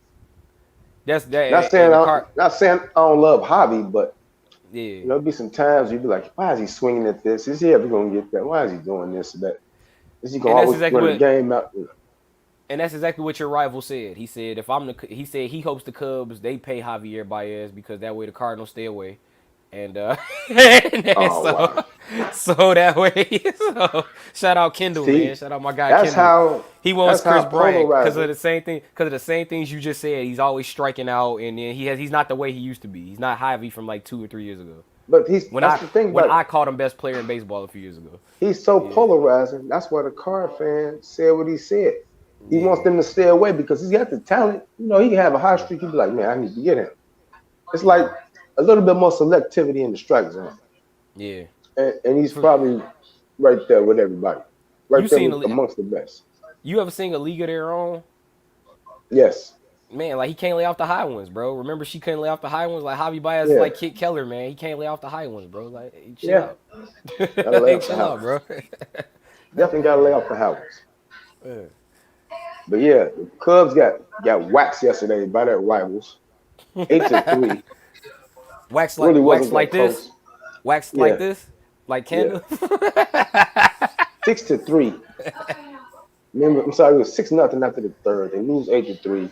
That's
Not
that
saying
and the
I,
car.
not saying I don't love hobby, but
Yeah.
there'll be some times you'd be like, why is he swinging at this? Is he ever gonna get that? Why is he doing this or that? Is he gonna
And that's
always
exactly
run the
what
game out?
and that's exactly what your rival said. He said he said he hopes the Cubs they pay Javier Baez because that way the Cardinals stay away. And and
Oh wow.
so that way so shout out Kendall, man.
See,
Shout out my guy
that's
Kendall.
how
He wants
that's how
Chris Bryant
polarizing.
because of the same things you just said. He's always striking out, and then he's not the way he used to be. He's not Javi from like 2 or 3 years ago.
But
When
that's
I
the thing
when
about
I called him best player in baseball a few years ago.
he's so
Yeah,
polarizing. That's why the Card fan said what he said. He wants
yeah,
them to stay away because he's got the talent. He can have a high streak. He'd be like, man, I need to get him. It's like
yeah,
a little bit more selectivity in the strike zone.
yeah.
And he's
For,
probably right there with everybody, right
you
there
seen
with amongst the best.
you ever seen a league of their own?
Yes.
Man, like he can't lay off the high ones, bro. Remember, she couldn't lay off the high ones. Like Javi Baez is
Yeah,
like Kit Keller, man. He can't lay off the high ones, bro. Like, hey, chill
yeah.
out.
Gotta lay
Hey,
off the
chill out,
house.
bro.
Definitely gotta lay off the house.
Yeah.
But yeah, the Cubs got waxed yesterday by their rivals, 8-3. Really
Wax
wasn't that
like this,
close.
wax like
Yeah,
this, like
yeah.
candle.
6-3. Remember, I'm sorry, it was 6-0 after the third. They lose 8-3.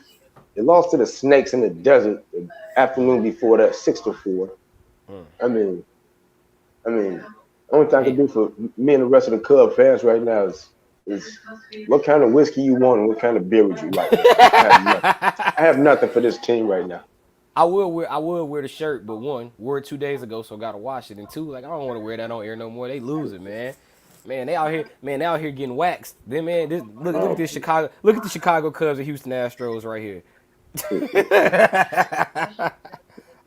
They lost to the Snakes in the desert the afternoon before that, 6-4. I mean, I mean, only thing I can
Man,
do for me and the rest of the Cub fans right now is what kind of whiskey you want and what kind of beer would you like right now. I have nothing. I have nothing for this team right now.
I would wear the shirt, but one, wore it 2 days ago, so gotta wash it. And two, like I don't want to wear that on air no more. They losing, man. Man, they out here getting waxed. Then man, look at
Um,
this Chicago. Look at the Chicago Cubs and Houston Astros right here.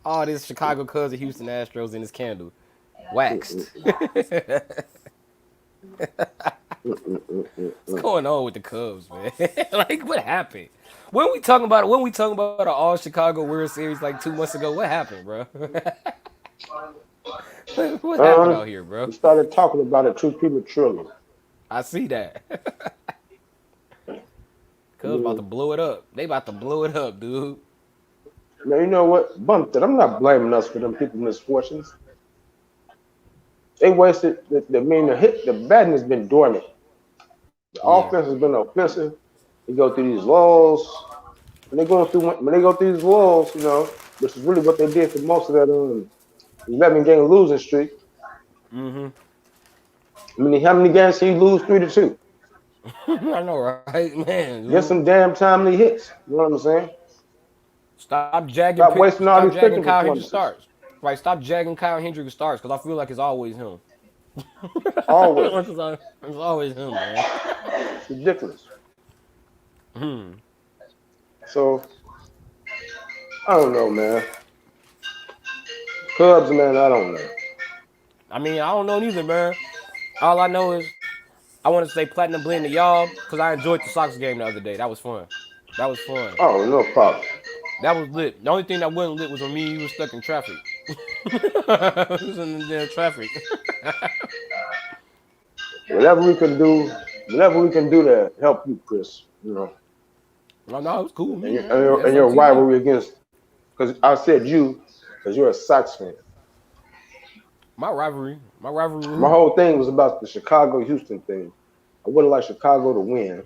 All this Chicago Cubs and Houston Astros in this candle, waxed. What's going on with the Cubs, man? Like, what happened? When we talking about it? When we talking about an All Chicago World Series like 2 months ago? What happened, bro? What happened out here, bro?
we started talking about it too prematurely.
I see that.
I
Cubs about to
mean,
blow it up. They about to blow it up, dude.
now you know what? Bump that. I'm not blaming us for them people's misfortunes. They wasted. I mean, the batting has been dormant. The
Yeah.
offense has been offensive. They go through these lulls. When they go through these lulls, which is really what they did for most of that 11-game losing streak.
Mm-hmm.
I mean, how many games can you lose 3-2?
I know, right, man,
Get
dude.
some damn timely hits. You know what I'm saying? Stop wasting all
Stop
these
jagging
pitching
Kyle Hendricks
performances.
starts. Right, stop jagging Kyle Hendricks starts because I feel like it's always him.
Always.
It's always him, man.
It's ridiculous.
Hmm.
So I don't know, man. Cubs, man, I don't know.
I mean, I don't know neither, man. All I know is I want to say platinum blend to y'all because I enjoyed the Sox game the other day. That was fun. That was fun.
Oh, no problem.
That was lit. The only thing that wasn't lit was when me and you was stuck in traffic. It was in the damn traffic.
Whatever we can do, whatever we can do to help you, Chris.
No, it was cool with
And
me,
your,
man.
and your,
That's
and
up
your
to y'all.
rivalry against, because I said you, because you're a Sox fan.
My rivalry with
My
who?
whole thing was about the Chicago Houston thing. I would have liked Chicago to win,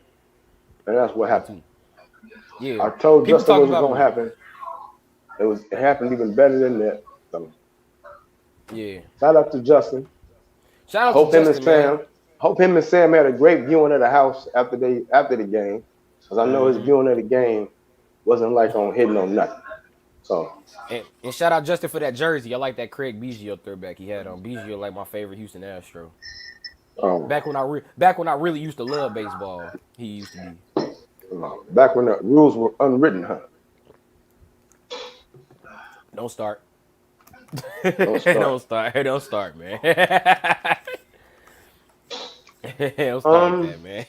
and that's what
Me
happened.
too. Yeah.
I told
People
Justin
talk
what was
about
going to
me.
happen. It happened even better than that. So
Yeah.
shout out to Justin.
Shout out to
Hope him and
Justin, man.
Sam. Hope him and Sam had a great viewing of the house after the game, because I know his
Mm-hmm.
viewing of the game wasn't like on hitting on nothing. So
And shout out Justin for that jersey. I like that Craig Biggio throwback he had on. Biggio like my favorite Houston Astro.
um,
Back when I really used to love baseball, he used to be.
back when the rules were unwritten, huh?
Don't start.
Don't start.
Don't start. Don't start, man. Don't start with
Um,
that, man.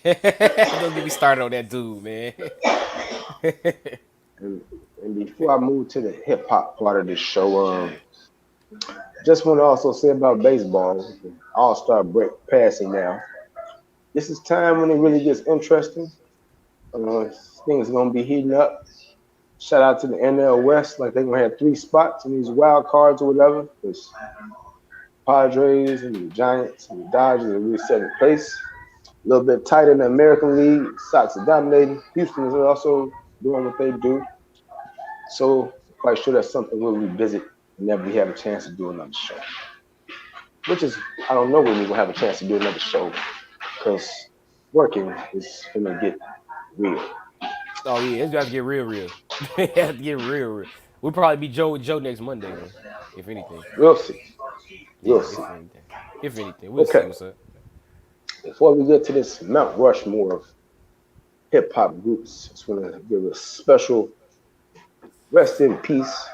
Don't get me started on that dude, man.
and, and before I move to the hip hop part of this show, just want to also say about baseball, All Star break passing now. This is time when it really gets interesting. Uh, Things gonna be heating up. Shout out to the NL West, like they're gonna have 3 spots in these wild cards or whatever. Because Padres and the Giants and the Dodgers are really second place. A little bit tighter in the American League. Sox are dominating. Houston is also doing what they do. So quite sure that's something we'll revisit whenever we have a chance to do another show. Which is, I don't know when we will have a chance to do another show because working is gonna get real.
Oh yeah, it's got to get real, real. It has to get real, real. We'll probably be Joe with Joe next Monday though, if anything.
We'll see.
Yeah,
We'll see.
if anything. If anything, we'll see
Okay.
what's up.
Before we get to this Mount Rushmore of hip hop groups, I just want to give a special rest in peace.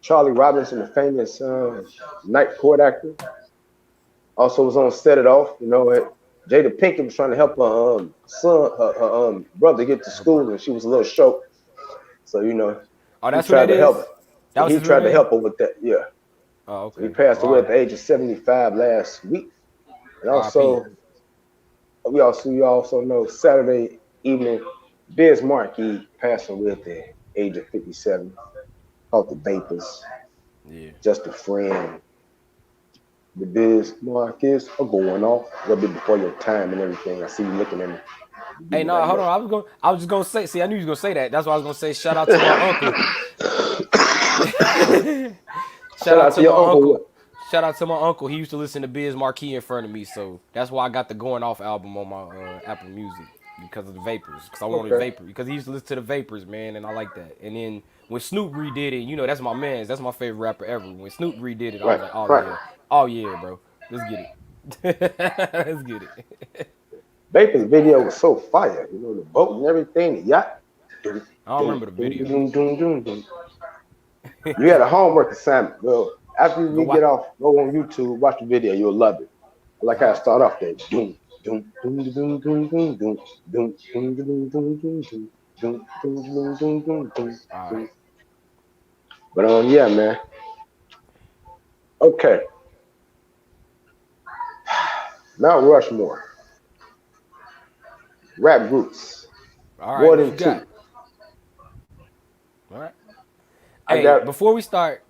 Charlie Robinson, the famous night court actor, also was on Set It Off. Jada Pinkett was trying to help her son, her brother get to school, and she was a little short. So
Oh,
he
that's who
tried
that
to help.
is. That was
He
his real
tried to
name.
help her with that. Yeah.
Oh,
So he
okay.
passed
All
away at
right.
the age of 75 last week. And
R.I.P.
also, we also know Saturday evening, Biz Markie passed away at the age of 57. Called the Vapors.
Yeah.
Just a friend. The Biz Markies are going off a little bit before your time and everything. I see you looking at me. You give
Hey,
me
nah,
that
hold
look.
on. I was just gonna say. See, I knew you was gonna say that. That's why I was gonna say. Shout out to my uncle. Shout
Shout
out
out to
to
your
my
uncle. What?
uncle. Shout out to my uncle. He used to listen to Biz Markie in front of me, so that's why I got the Going Off album on my Apple Music because of the Vapors. Because I wanted
Okay.
Vapor. Because he used to listen to the Vapors, man, and I like that. And then when Snoop redid it, that's my man's. That's my favorite rapper ever. When Snoop redid it, I was
Right.
like,
Right.
oh yeah, bro, let's get it, let's get it.
Bacon's video was so fire. The boat and everything, the yacht. Dun,
I don't
dun,
remember the
dun,
video.
dun, dun, dun, dun. You had a homework assignment. Well, after
Go
we
what?
get off, go on YouTube, watch the video. You'll love it. I like
All
how it
right,
start off there. Dun, dun, dun, dun, dun, dun, dun, dun, dun, dun, dun, dun, dun, dun, dun, dun, dun, dun, dun,
all
dun.
right.
But yeah, man. Okay, Mount Rushmore, rap groups,
All right,
more
what
than
you
two.
got? All right.
I
Hey,
got.
before we start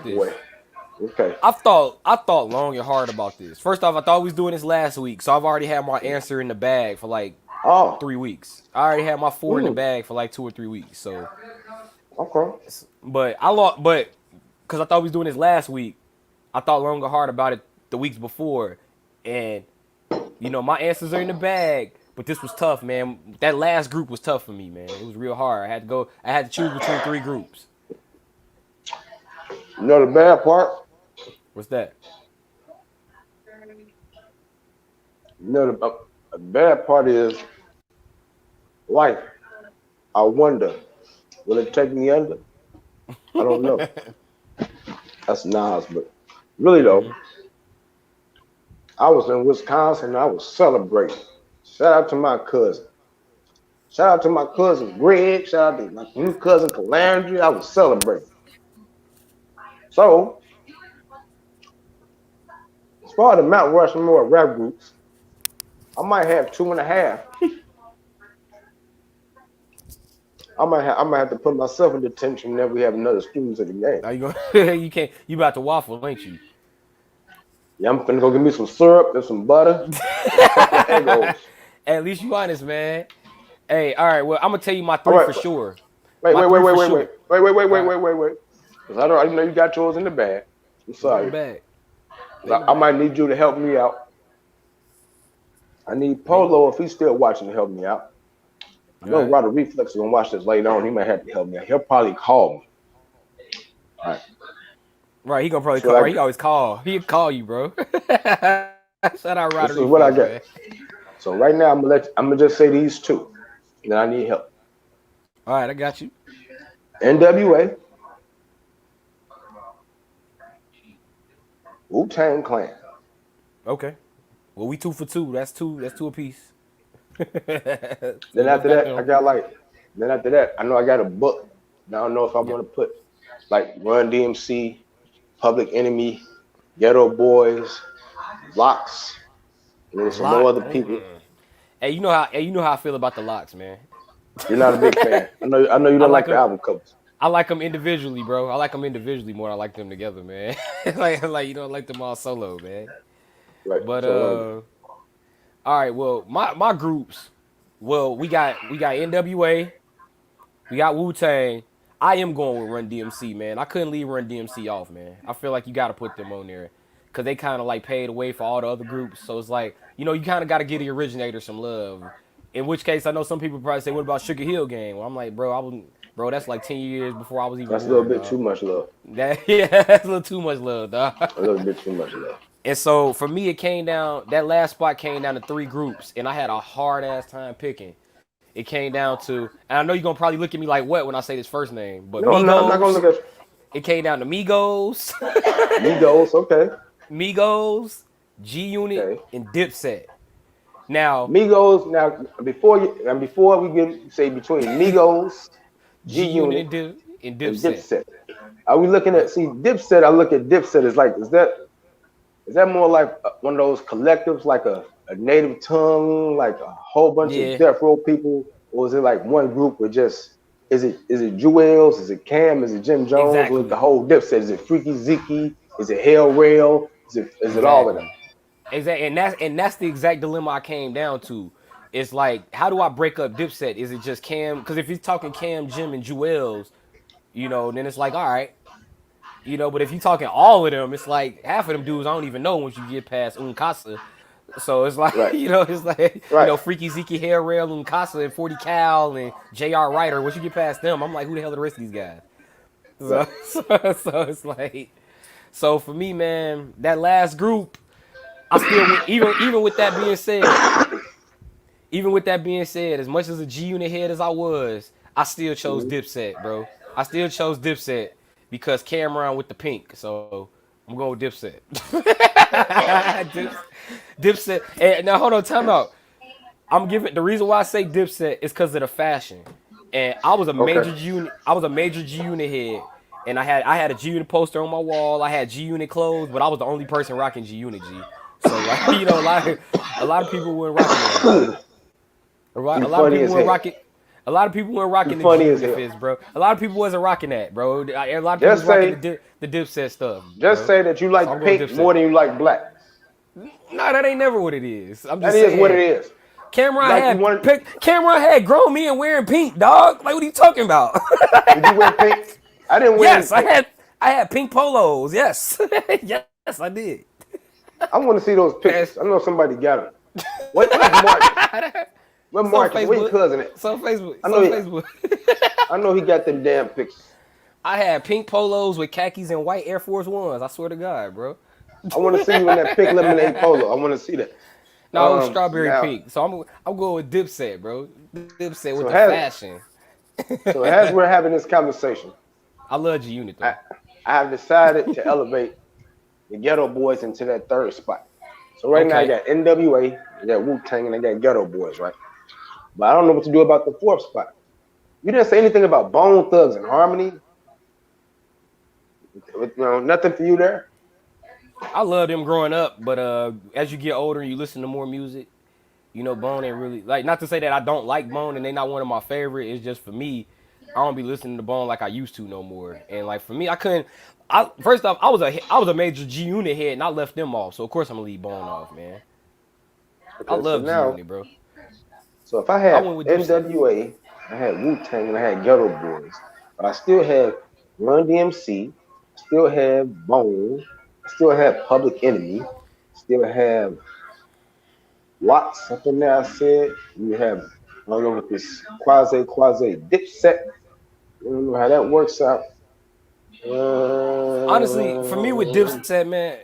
Boy.
this,
Okay.
I thought long and hard about this. First off, I thought we was doing this last week, so I've already had my answer in the bag for like
Oh.
3 weeks. I already had my four in the
Mm,
bag for like 2 or 3 weeks. So,
okay.
but I lost, but because I thought we was doing this last week, I thought long and hard about it the weeks before, and my answers are in the bag. But this was tough, man. That last group was tough for me, man. It was real hard. I had to choose between three groups.
The bad part?
What's that?
The bad part is life. I wonder, will it take me under? I don't know. That's Nas, but really though,
Hmm.
I was in Wisconsin and I was celebrating. Shout out to my cousin. Shout out to my cousin Greg. Shout out to my new cousin Calandria. I was celebrating. So, as far as the Mount Rushmore rap groups, I might have two and a half. I might have to put myself in detention whenever we have another students in the game.
Now you go. You can't. You about to waffle, ain't you?
Yeah, I'm finna go get me some syrup and some butter and a couple of egos.
At least you honest, man. Hey, all right. Well, I'm gonna tell you my
All
three
right,
for sure.
wait,
My
wait, wait,
three
wait,
for
wait, wait,
sure.
wait, wait, wait,
All
wait,
right.
wait, wait, wait. Because I know you got yours in the bag. I'm
They in the
sorry.
bag. They in the
I
bag.
might need you to help me out. I need
They in the
Polo
bag.
if he's still watching to help me out. I
All
know
right.
Ryder Reflex is gonna watch this later on. He might have to help me out. He'll probably call me. All right.
Right. He gonna probably
That's what
call.
I
Right. He
got.
always call. He'll call you, bro. Shout out Ryder
This is what I
Reflex,
got.
man.
So right now I'm gonna just say these two. Then I need help.
All right. I got you.
NWA, Wu-Tang Clan.
Okay. Well, we 2 for 2. That's two. That's two apiece. So
Then
we both
after
got
that, I
them.
got like. Then after that, I know I got a book. Now I don't know if I
Yeah.
want to put like Run DMC, Public Enemy, Ghetto Boys, Locks, and then some more
Lock.
other people.
Hey, you know how? Hey, you know how I feel about the locks, man.
You're not a big fan. I know you
I
don't
like
like the
them.
album covers.
I like them individually, bro. I like them individually more than I like them together, man. like you don't like them all solo, man.
Right.
But
So
all right. Well, my groups. Well, we got NWA, we got Wu Tang. I am going with Run DMC, man. I couldn't leave Run DMC off, man. I feel like you got to put them on there because they kind of like paved the way for all the other groups. So it's like you kind of got to give the originator some love. In which case, I know some people probably say, "What about Sugar Hill Gang?" Well, I'm like, bro, bro, that's like 10 years before I was even
that's a little
born,
bit too
dog.
much love.
Yeah, that's a little too much love, dog.
A little bit too much love.
And so for me, it came down. That last spot came down to three groups, and I had a hard ass time picking. It came down to, and I know you're gonna probably look at me like what when I say this first name, but
No, I'm not gonna
Migos.
look at
It came down to Migos,
Migos. Okay.
Migos, G Unit,
Okay.
and Dipset. Now,
Migos. Now, before we get say between Migos,
G
G
Unit
Unit,
and
and
Dipset.
Dipset. Are we looking
Yeah.
at see Dipset? I look at Dipset as like is that more like one of those collectives, like a native tongue, like a whole bunch of
Yeah.
death row people, or is it like one group with just is it Jewels, is it Cam, is it Jim Jones, or is it the
Exactly.
whole Dipset? Is it Freaky Zeke? Is it Hell Rail? Is it all of them?
Exactly. Exactly. And that's the exact dilemma I came down to. It's like, how do I break up Dipset? Is it just Cam? Because if you're talking Cam, Jim, and Jewels, then it's like, all right. But if you're talking all of them, it's like half of them dudes I don't even know once you get past Uncasa. So it's like,
Right,
it's like,
right.
Freaky Zeke, Hair Rail, Uncasa, and 40 Cal, and J.R. Ryder. Once you get past them, I'm like, who the hell are the rest of these guys?
Right.
So it's like, so for me, man, that last group, I still went, even with that being said, as much as a G Unit head as I was, I still chose
Mhm.
Dipset, bro. I still chose Dipset because Cameron with the pink. So I'm going with Dipset. Dipset. And now hold on, time out. I'm giving the reason why I say Dipset is because of the fashion. And I was a
Okay.
major G Unit. I was a major G Unit head. And I had a G Unit poster on my wall. I had G Unit clothes, but I was the only person rocking G Unit G. So like, a lot of people weren't rocking it like that. A
You
lot of
funny
people
as
weren't
hell.
rocking. A lot of people weren't
You
rocking the G
funny as
Unit
hell.
fits, bro. A lot of people wasn't rocking that, bro. A lot of people was
Just
rocking
say
the Dipset stuff,
just
bro.
say that you
So I'm
like
going
pink
Dipset.
more than you like black.
No, that ain't never what it is. I'm
That
just
is what it
saying.
is.
Cameron
Like you
had
want
Cameron had grown men wearing pink, dog. Like what are you talking about?
did you wear pink? I didn't wear any
Yes, I
pink.
had I had pink polos. Yes, yes, I did.
I want to see those
Pass.
pictures. I know somebody got them. Where's Marcus? Where
It's on
Marcus? Where your
Facebook.
cousin at?
It's on Facebook.
I
It's
know
on
he,
Facebook.
I know he got them damn pictures.
I had pink polos with khakis and white Air Force Ones. I swear to God, bro.
I want to see you in that pink lemonade polo. I want to see that.
No, it was strawberry
Now,
pink. So I'm going with Dipset, bro. Dipset with the
so has
fashion.
so as we're having this conversation,
I love G Unit
I
though.
I have decided to elevate the Ghetto Boys into that third spot. So right now I
Okay.
got NWA, I got Wu Tang, and I got Ghetto Boys, right? But I don't know what to do about the fourth spot. You didn't say anything about Bone Thugs and Harmony. Nothing for you there.
I love them growing up, but as you get older and you listen to more music, Bone ain't really like. Not to say that I don't like Bone and they not one of my favorite. It's just for me, I don't be listening to Bone like I used to no more. And like for me, I couldn't. I first off, I was a major G Unit head and I left them off. So of course I'm gonna leave Bone off, man. I
Okay, so
love G
now,
Unit, bro.
so if I
I
had
went with Dipset.
NWA, I had Wu Tang, and I had Ghetto Boys, but I still had Run DMC, I still have Bone, I still have Public Enemy, still have Watts up in there. I said you have. I don't know if it's quasi Dipset. I don't know how that works out.
Honestly, for me with
Uh,
Dipset, man,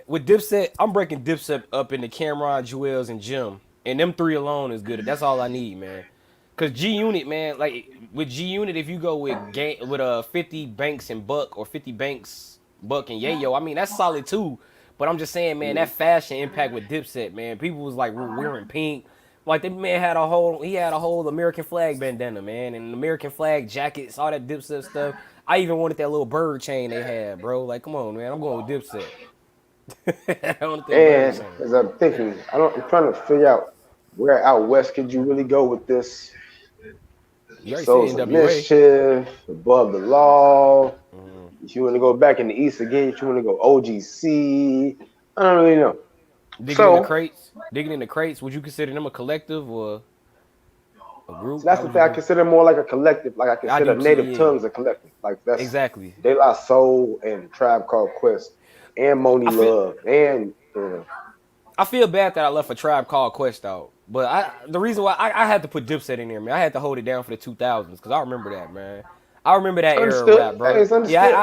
I'm breaking Dipset up into Cameron, Jewels, and Jim. And them three alone is good. That's all I need, man. Cause G Unit, man, like with G Unit, if you go with 50 Banks and Buck or 50 Banks, Buck and Yayo, I mean that's solid too. But I'm just saying, man, that fashion impact with Dipset, man. People was like wearing pink. Like the man had a whole American flag bandana, man, and American flag jackets, all that Dipset stuff. I even wanted that little bird chain they had, bro. Like, come on, man, I'm going with Dipset. I wanted that bird
and
chain.
as I'm thinking, I'm trying to figure out where out west could you really go with this.
You already said
Souls of
NWA.
Mischief, Above the Law. If you want to go back in the East again, if you want to go OGC, I don't really know.
Digging in the
So,
crates. Digging in the crates. Would you consider them a collective or a
so
group?
that's
How
the
would you
thing I
do?
consider more like a collective. Like I
I
consider
do too.
Native
Yeah.
Tongues a collective. Like that's
Exactly.
De La Soul and Tribe Called Quest and Moni
I feel
Love and
I feel bad that I left a Tribe Called Quest out, but the reason why I had to put Dipset in there, man, I had to hold it down for the 2000s because I remember that, man. I remember that era of
understood.
rap,
Hey,
bro.
it's
Yeah,
understood.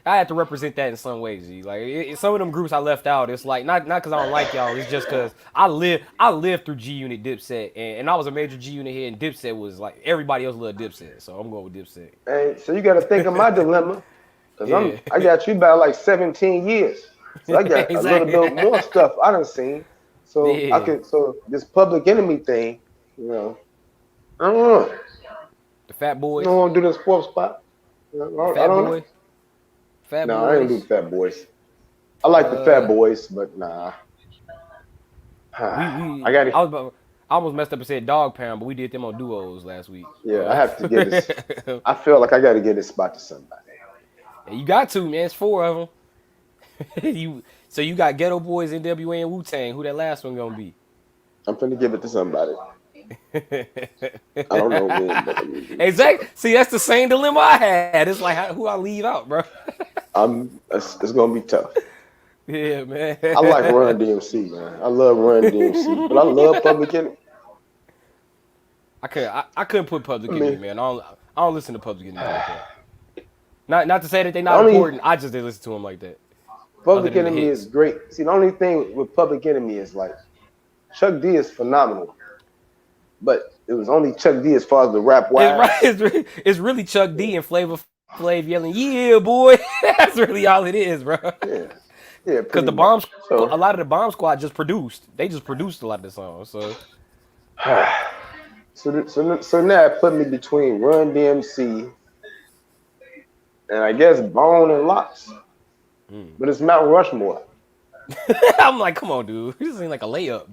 I had to represent that in some ways. G. Like some of them groups I left out, it's like not because I don't like y'all, it's just because I lived through G Unit Dipset, and I was a major G Unit here, and Dipset was like everybody else loved Dipset, so I'm going with Dipset.
Hey, so you got to think of my dilemma because
Yeah,
I got you by like 17 years, so I got a little
exactly.
bit more stuff I done seen. So I
Yeah.
could so this Public Enemy thing, you know, I don't know.
The Fat
I don't
Boys.
want to do this fourth spot.
The
I
Fat
don't know.
Boys. Fat
No, I ain't gonna do
Boys.
the Fat Boys. I like the Fat
Uh,
Boys, but nah.
we
I
we
got it.
I was about, I almost messed up and said Dog Pound, but we did them on duos last week.
Yeah, I have to get this. I feel like I got to get this spot to somebody.
You got to, man. It's four of them. You got Ghetto Boys, NWA, and Wu Tang. Who that last one gonna be?
I'm finna give it to somebody. I don't know when, but I'm gonna give it to
Exactly.
somebody.
See, that's the same dilemma I had. It's like who I leave out, bro.
It's gonna be tough.
Yeah, man.
I like Run DMC, man. I love Run DMC, but I love Public Enemy.
I couldn't put
I
Public Enemy,
mean,
man. I don't listen to Public Enemy like that. Not to say that they're
the
not
only
important. I just didn't listen to them like that. Other
Public
than the
Enemy is
hits.
great. See, the only thing with Public Enemy is like Chuck D is phenomenal, but it was only Chuck D as far as the rap
It's right.
wise.
It's really Chuck
Yeah,
D and Flavor Flav yelling, "Yeah, boy." That's really all it is, bro.
yeah, yeah,
Because
pretty much.
a
So,
lot of the Bomb Squad just produced. They just produced a lot of the songs. So
so now it put me between Run DMC and I guess Bone and Locks, but it's Mount Rushmore.
I'm like, come on, dude. This ain't like a layup.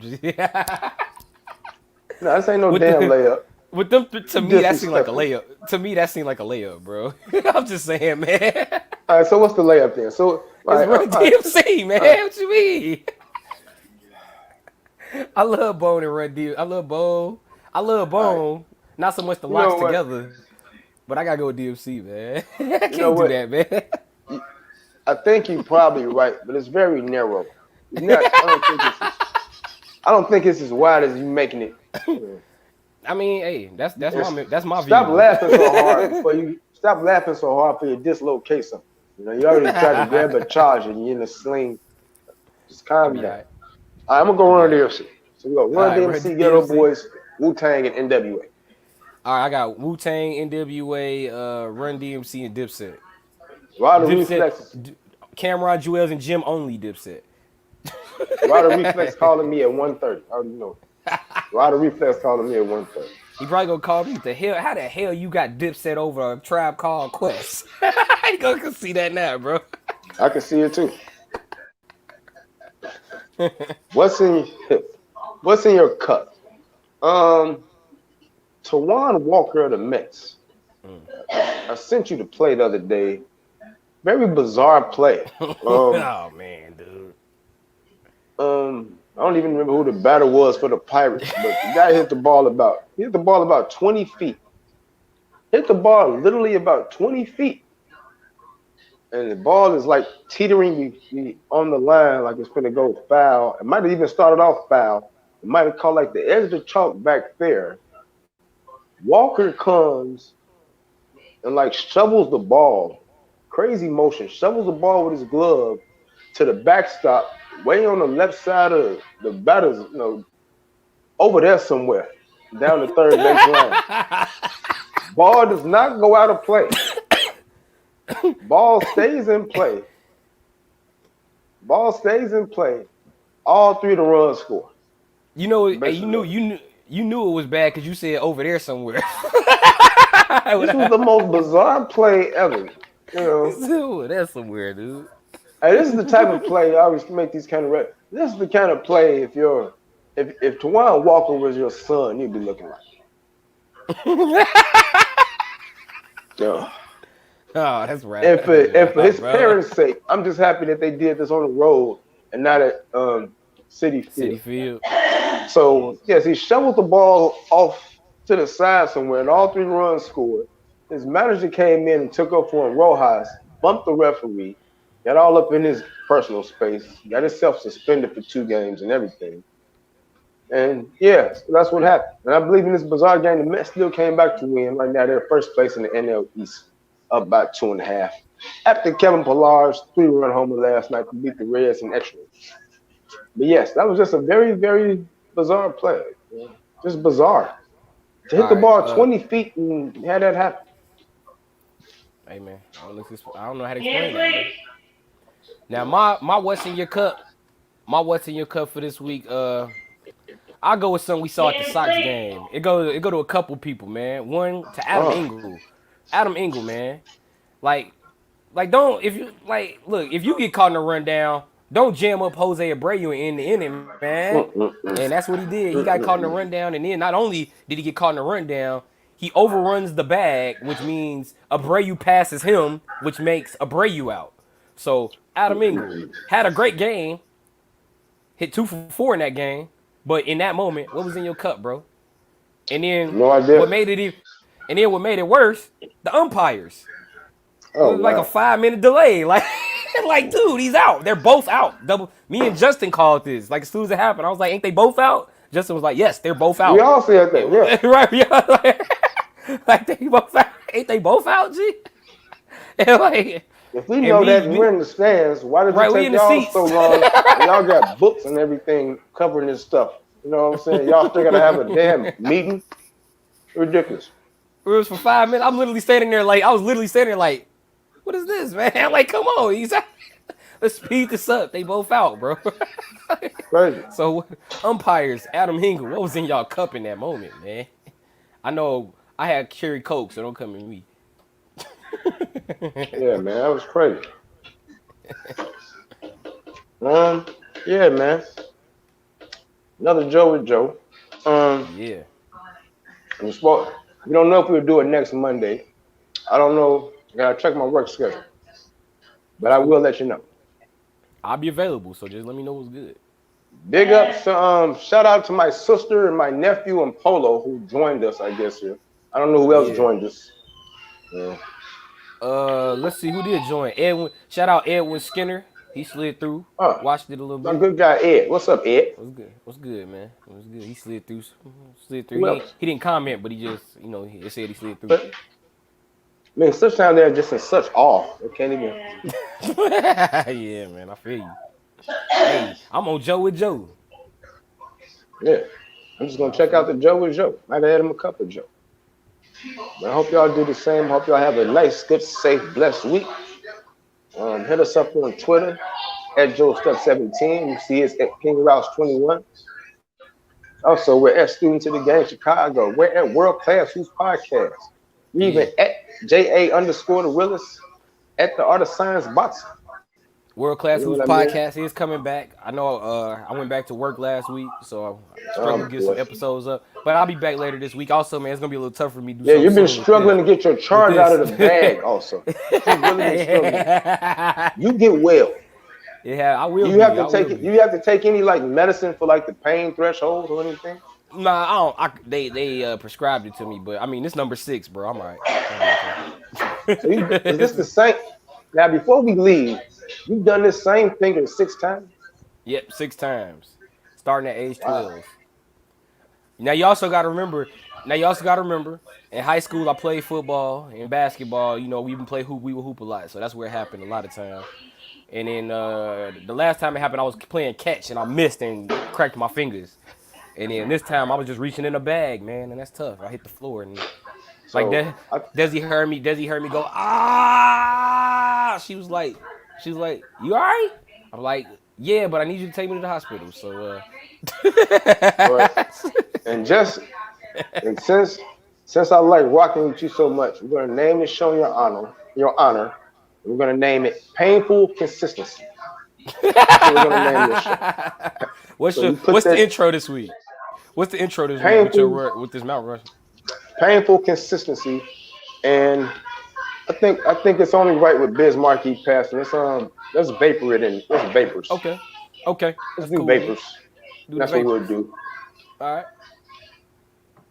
No, this ain't no
with
damn
the
layup.
with them to
You
me that seemed like a
disrespectful.
layup. To me that seemed like a layup, bro. I'm just saying, man.
All right, so what's the layup then? So,
It's
all
Run
right,
DMC, man.
all right.
What you mean? I love Bone and Run DMC. I love Bone. I love
All right.
Bone. Not so much the
You
locks
know what?
together, but I gotta go with DMC, man. I
You know
can't do
what?
that, man.
I think you're probably right, but it's very narrow. It's not. I don't think it's. I don't think it's as wide as you making it. You
I mean, hey,
know.
that's my
Stop
view.
laughing so hard before you stop laughing so hard for you dislocate something. You know, you already tried to grab a charger and you're in a sling. Just
I'll
calm
be
down.
alright.
All right, I'm gonna go
I'll be
Run
alright.
DMC. So we go
All
Run
right, Run
DMC, Ghetto
DMC.
Boys, Wu Tang, and NWA.
All right, I got Wu Tang, NWA, Run DMC, and Dipset.
Ryder
Dipset,
Reflex.
Cameron Jewels and Jim Only Dipset.
Ryder Reflex calling me at 1:30. I already know. Ryder Reflex calling me at 1:30.
He probably gonna call me the hell. How the hell you got Dipset over a Tribe Called Quest? I gonna see that now, bro.
I can see it too. What's in What's in your cup? Um, Tawan Walker of the Mets. I sent you the play the other day. Very bizarre play. Um,
Oh man, dude.
I don't even remember who the batter was for the Pirates, but the guy hit the ball about 20 feet. Hit the ball literally about 20 feet. And the ball is like teetering on the line like it's gonna go foul. It might have even started off foul. It might have caught like the edge of the chalk back there. Walker comes and like shovels the ball, crazy motion, shovels the ball with his glove to the backstop, way on the left side of the batters, over there somewhere, down the third base line. Ball does not go out of play. Ball stays in play. Ball stays in play. All three of the runs score.
You know, hey,
Bases loaded.
you knew it was bad because you said over there somewhere.
This was the most bizarre play ever. You know,
Over there somewhere, dude.
hey, this is the type of play I always make these kind of. This is the kind of play if Tawan Walker was your son, you'd be looking like. Yeah.
Oh, that's right.
And for his
Bro.
parents' sake, I'm just happy that they did this on the road and not at City
City
Field.
Field.
So yes, he shoveled the ball off to the side somewhere, and all three runs scored. His manager came in and took up for him. Rojas bumped the referee, got all up in his personal space, got himself suspended for 2 games and everything. And yeah, so that's what happened. And I believe in this bizarre game, the Mets still came back to win. Right now, they're first place in the NL East, up by 2.5. After Kevin Pillar's 3-run homer last night to beat the Reds in extra. But yes, that was just a very, very bizarre play. Just bizarre. To hit
All
the
right.
ball 20 feet and have that happen.
Hey man, I don't know how to explain that, man. Now my what's in your cup My what's in your cup for this week? I'll go with something we saw at the Sox game. It go to a couple people, man. One to Adam
Oh,
Engel. Adam Engel, man. Like don't if you like look if you get caught in a rundown, don't jam up Jose Abreu in the inning, man. And that's what he did. He got caught in a rundown, and then not only did he get caught in a rundown, he overruns the bag, which means Abreu passes him, which makes Abreu out. So Adam Engel had a great game, hit 2 for 4 in that game, but in that moment, what was in your cup, bro? And then
no idea.
what made it, and then what made it worse? The umpires. It
Oh
was like a
wow.
5 minute delay. Like, dude, he's out. They're both out. Double. Me and Justin called this. Like, as soon as it happened, I was like, ain't they both out? Justin was like, yes, they're both
We
out.
all said that. Yeah.
Right? Yeah, like they both out. Ain't they both out, G? And like,
If we
and
know that
me,
and we're in the stands, why did it
right? We
take
in the
y'all
seats.
so long? Y'all got books and everything covering this stuff. You know what I'm saying? Y'all still gotta have a damn meeting. Ridiculous.
It was for 5 minutes. I'm literally standing there like, I was literally standing there like, what is this, man? Like, come on, let's speed this up. They both out, bro.
Crazy.
So umpires, Adam Hingle, what was in y'all cup in that moment, man? I know I had Cherry Coke, so don't come at me.
Yeah, man, that was crazy. Um, yeah, man. Another Joe with Joe. Um,
Yeah.
we don't know if we'll do it next Monday. I don't know. I gotta check my work schedule, but
That's
I
cool.
will let you know.
I'll be available, so just let me know what's good.
Big ups to shout out to my sister and my nephew and Polo who joined us. I guess here. I don't know who else
Yeah.
joined us. Yeah.
Let's see who did join. Edwin, shout out Edwin Skinner. He slid through,
Oh,
watched it a little
my
bit.
good guy Ed. What's up, Ed?
What's good? What's good, man? What's good? He slid through. Slid through.
Who else?
He didn't comment, but he just, he said he slid through.
But I mean, sometimes they're just in such awe. They can't even.
Yeah, man, I feel you. Hey, I'm on Joe with Joe.
Yeah. I'm just gonna
I
check
feel
out
you.
the Joe with Joe. Might have had him a cup of Joe. But I hope y'all do the same. Hope y'all have a nice, good, safe, blessed week. Hit us up on Twitter at Joe Step 17. You see us at King Rouse 21. Also, we're at Students of the Game Chicago. We're at World Class Who's Podcast. We
Yeah.
even at JA underscore the realest at the Art of Science Boxing.
World
You
Class
know
Hoops
what I mean?
podcast is coming back. I know I went back to work last week, so I struggled
Oh
to get some
boy.
episodes up. But I'll be back later this week. Also, man, it's gonna be a little tough for me to do
Yeah,
something
you've been
soon with this.
struggling to get your
With
charge out
this.
of the bag also. You've really been struggling. You get well.
Yeah, I
Do
will
you have
be.
to
I will
take
be.
you have to take any like medicine for like the pain thresholds or anything?
Nah, I don't. They prescribed it to me, but I mean, this number 6, bro. I'm alright. I'll be
So is this
okay.
the same? Now before we leave, you've done this same finger 6 times?
Yep, 6 times, starting at age
Wow.
12. Now you also got to remember. Now you also got to remember. In high school, I played football and basketball. We even play hoop. We would hoop a lot, so that's where it happened a lot of times. And then the last time it happened, I was playing catch and I missed and cracked my fingers. And then this time I was just reaching in a bag, man, and that's tough. I hit the floor and like
So I,
Desi heard me. Desi heard me go ah. She was like, you all right? I'm like, yeah, but I need you to take me to the hospital. So
but and just and since I like rocking with you so much, we're gonna name this show in your honor. We're gonna name it Painful Consistency. That's what we're gonna name this show. So you put
what's the
that
intro this week? What's the intro this week with
painful,
with this Mount Rush?
painful consistency, and I think it's only right with Biz Markie passing. Let's vapor it in. Let's vapors.
Okay, okay,
Let's
that's
do
cool with me.
vapors.
Do the
That's what we'll
vapors.
do.
All right,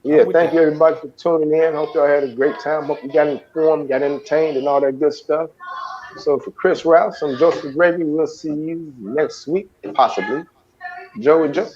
Yeah,
I'm with
thank
that.
you everybody for tuning in. Hope y'all had a great time. Hope you got informed, got entertained, and all that good stuff. So for Chris Rouse, I'm Joseph Gregory. We'll see you next week, possibly. Joe and Joe.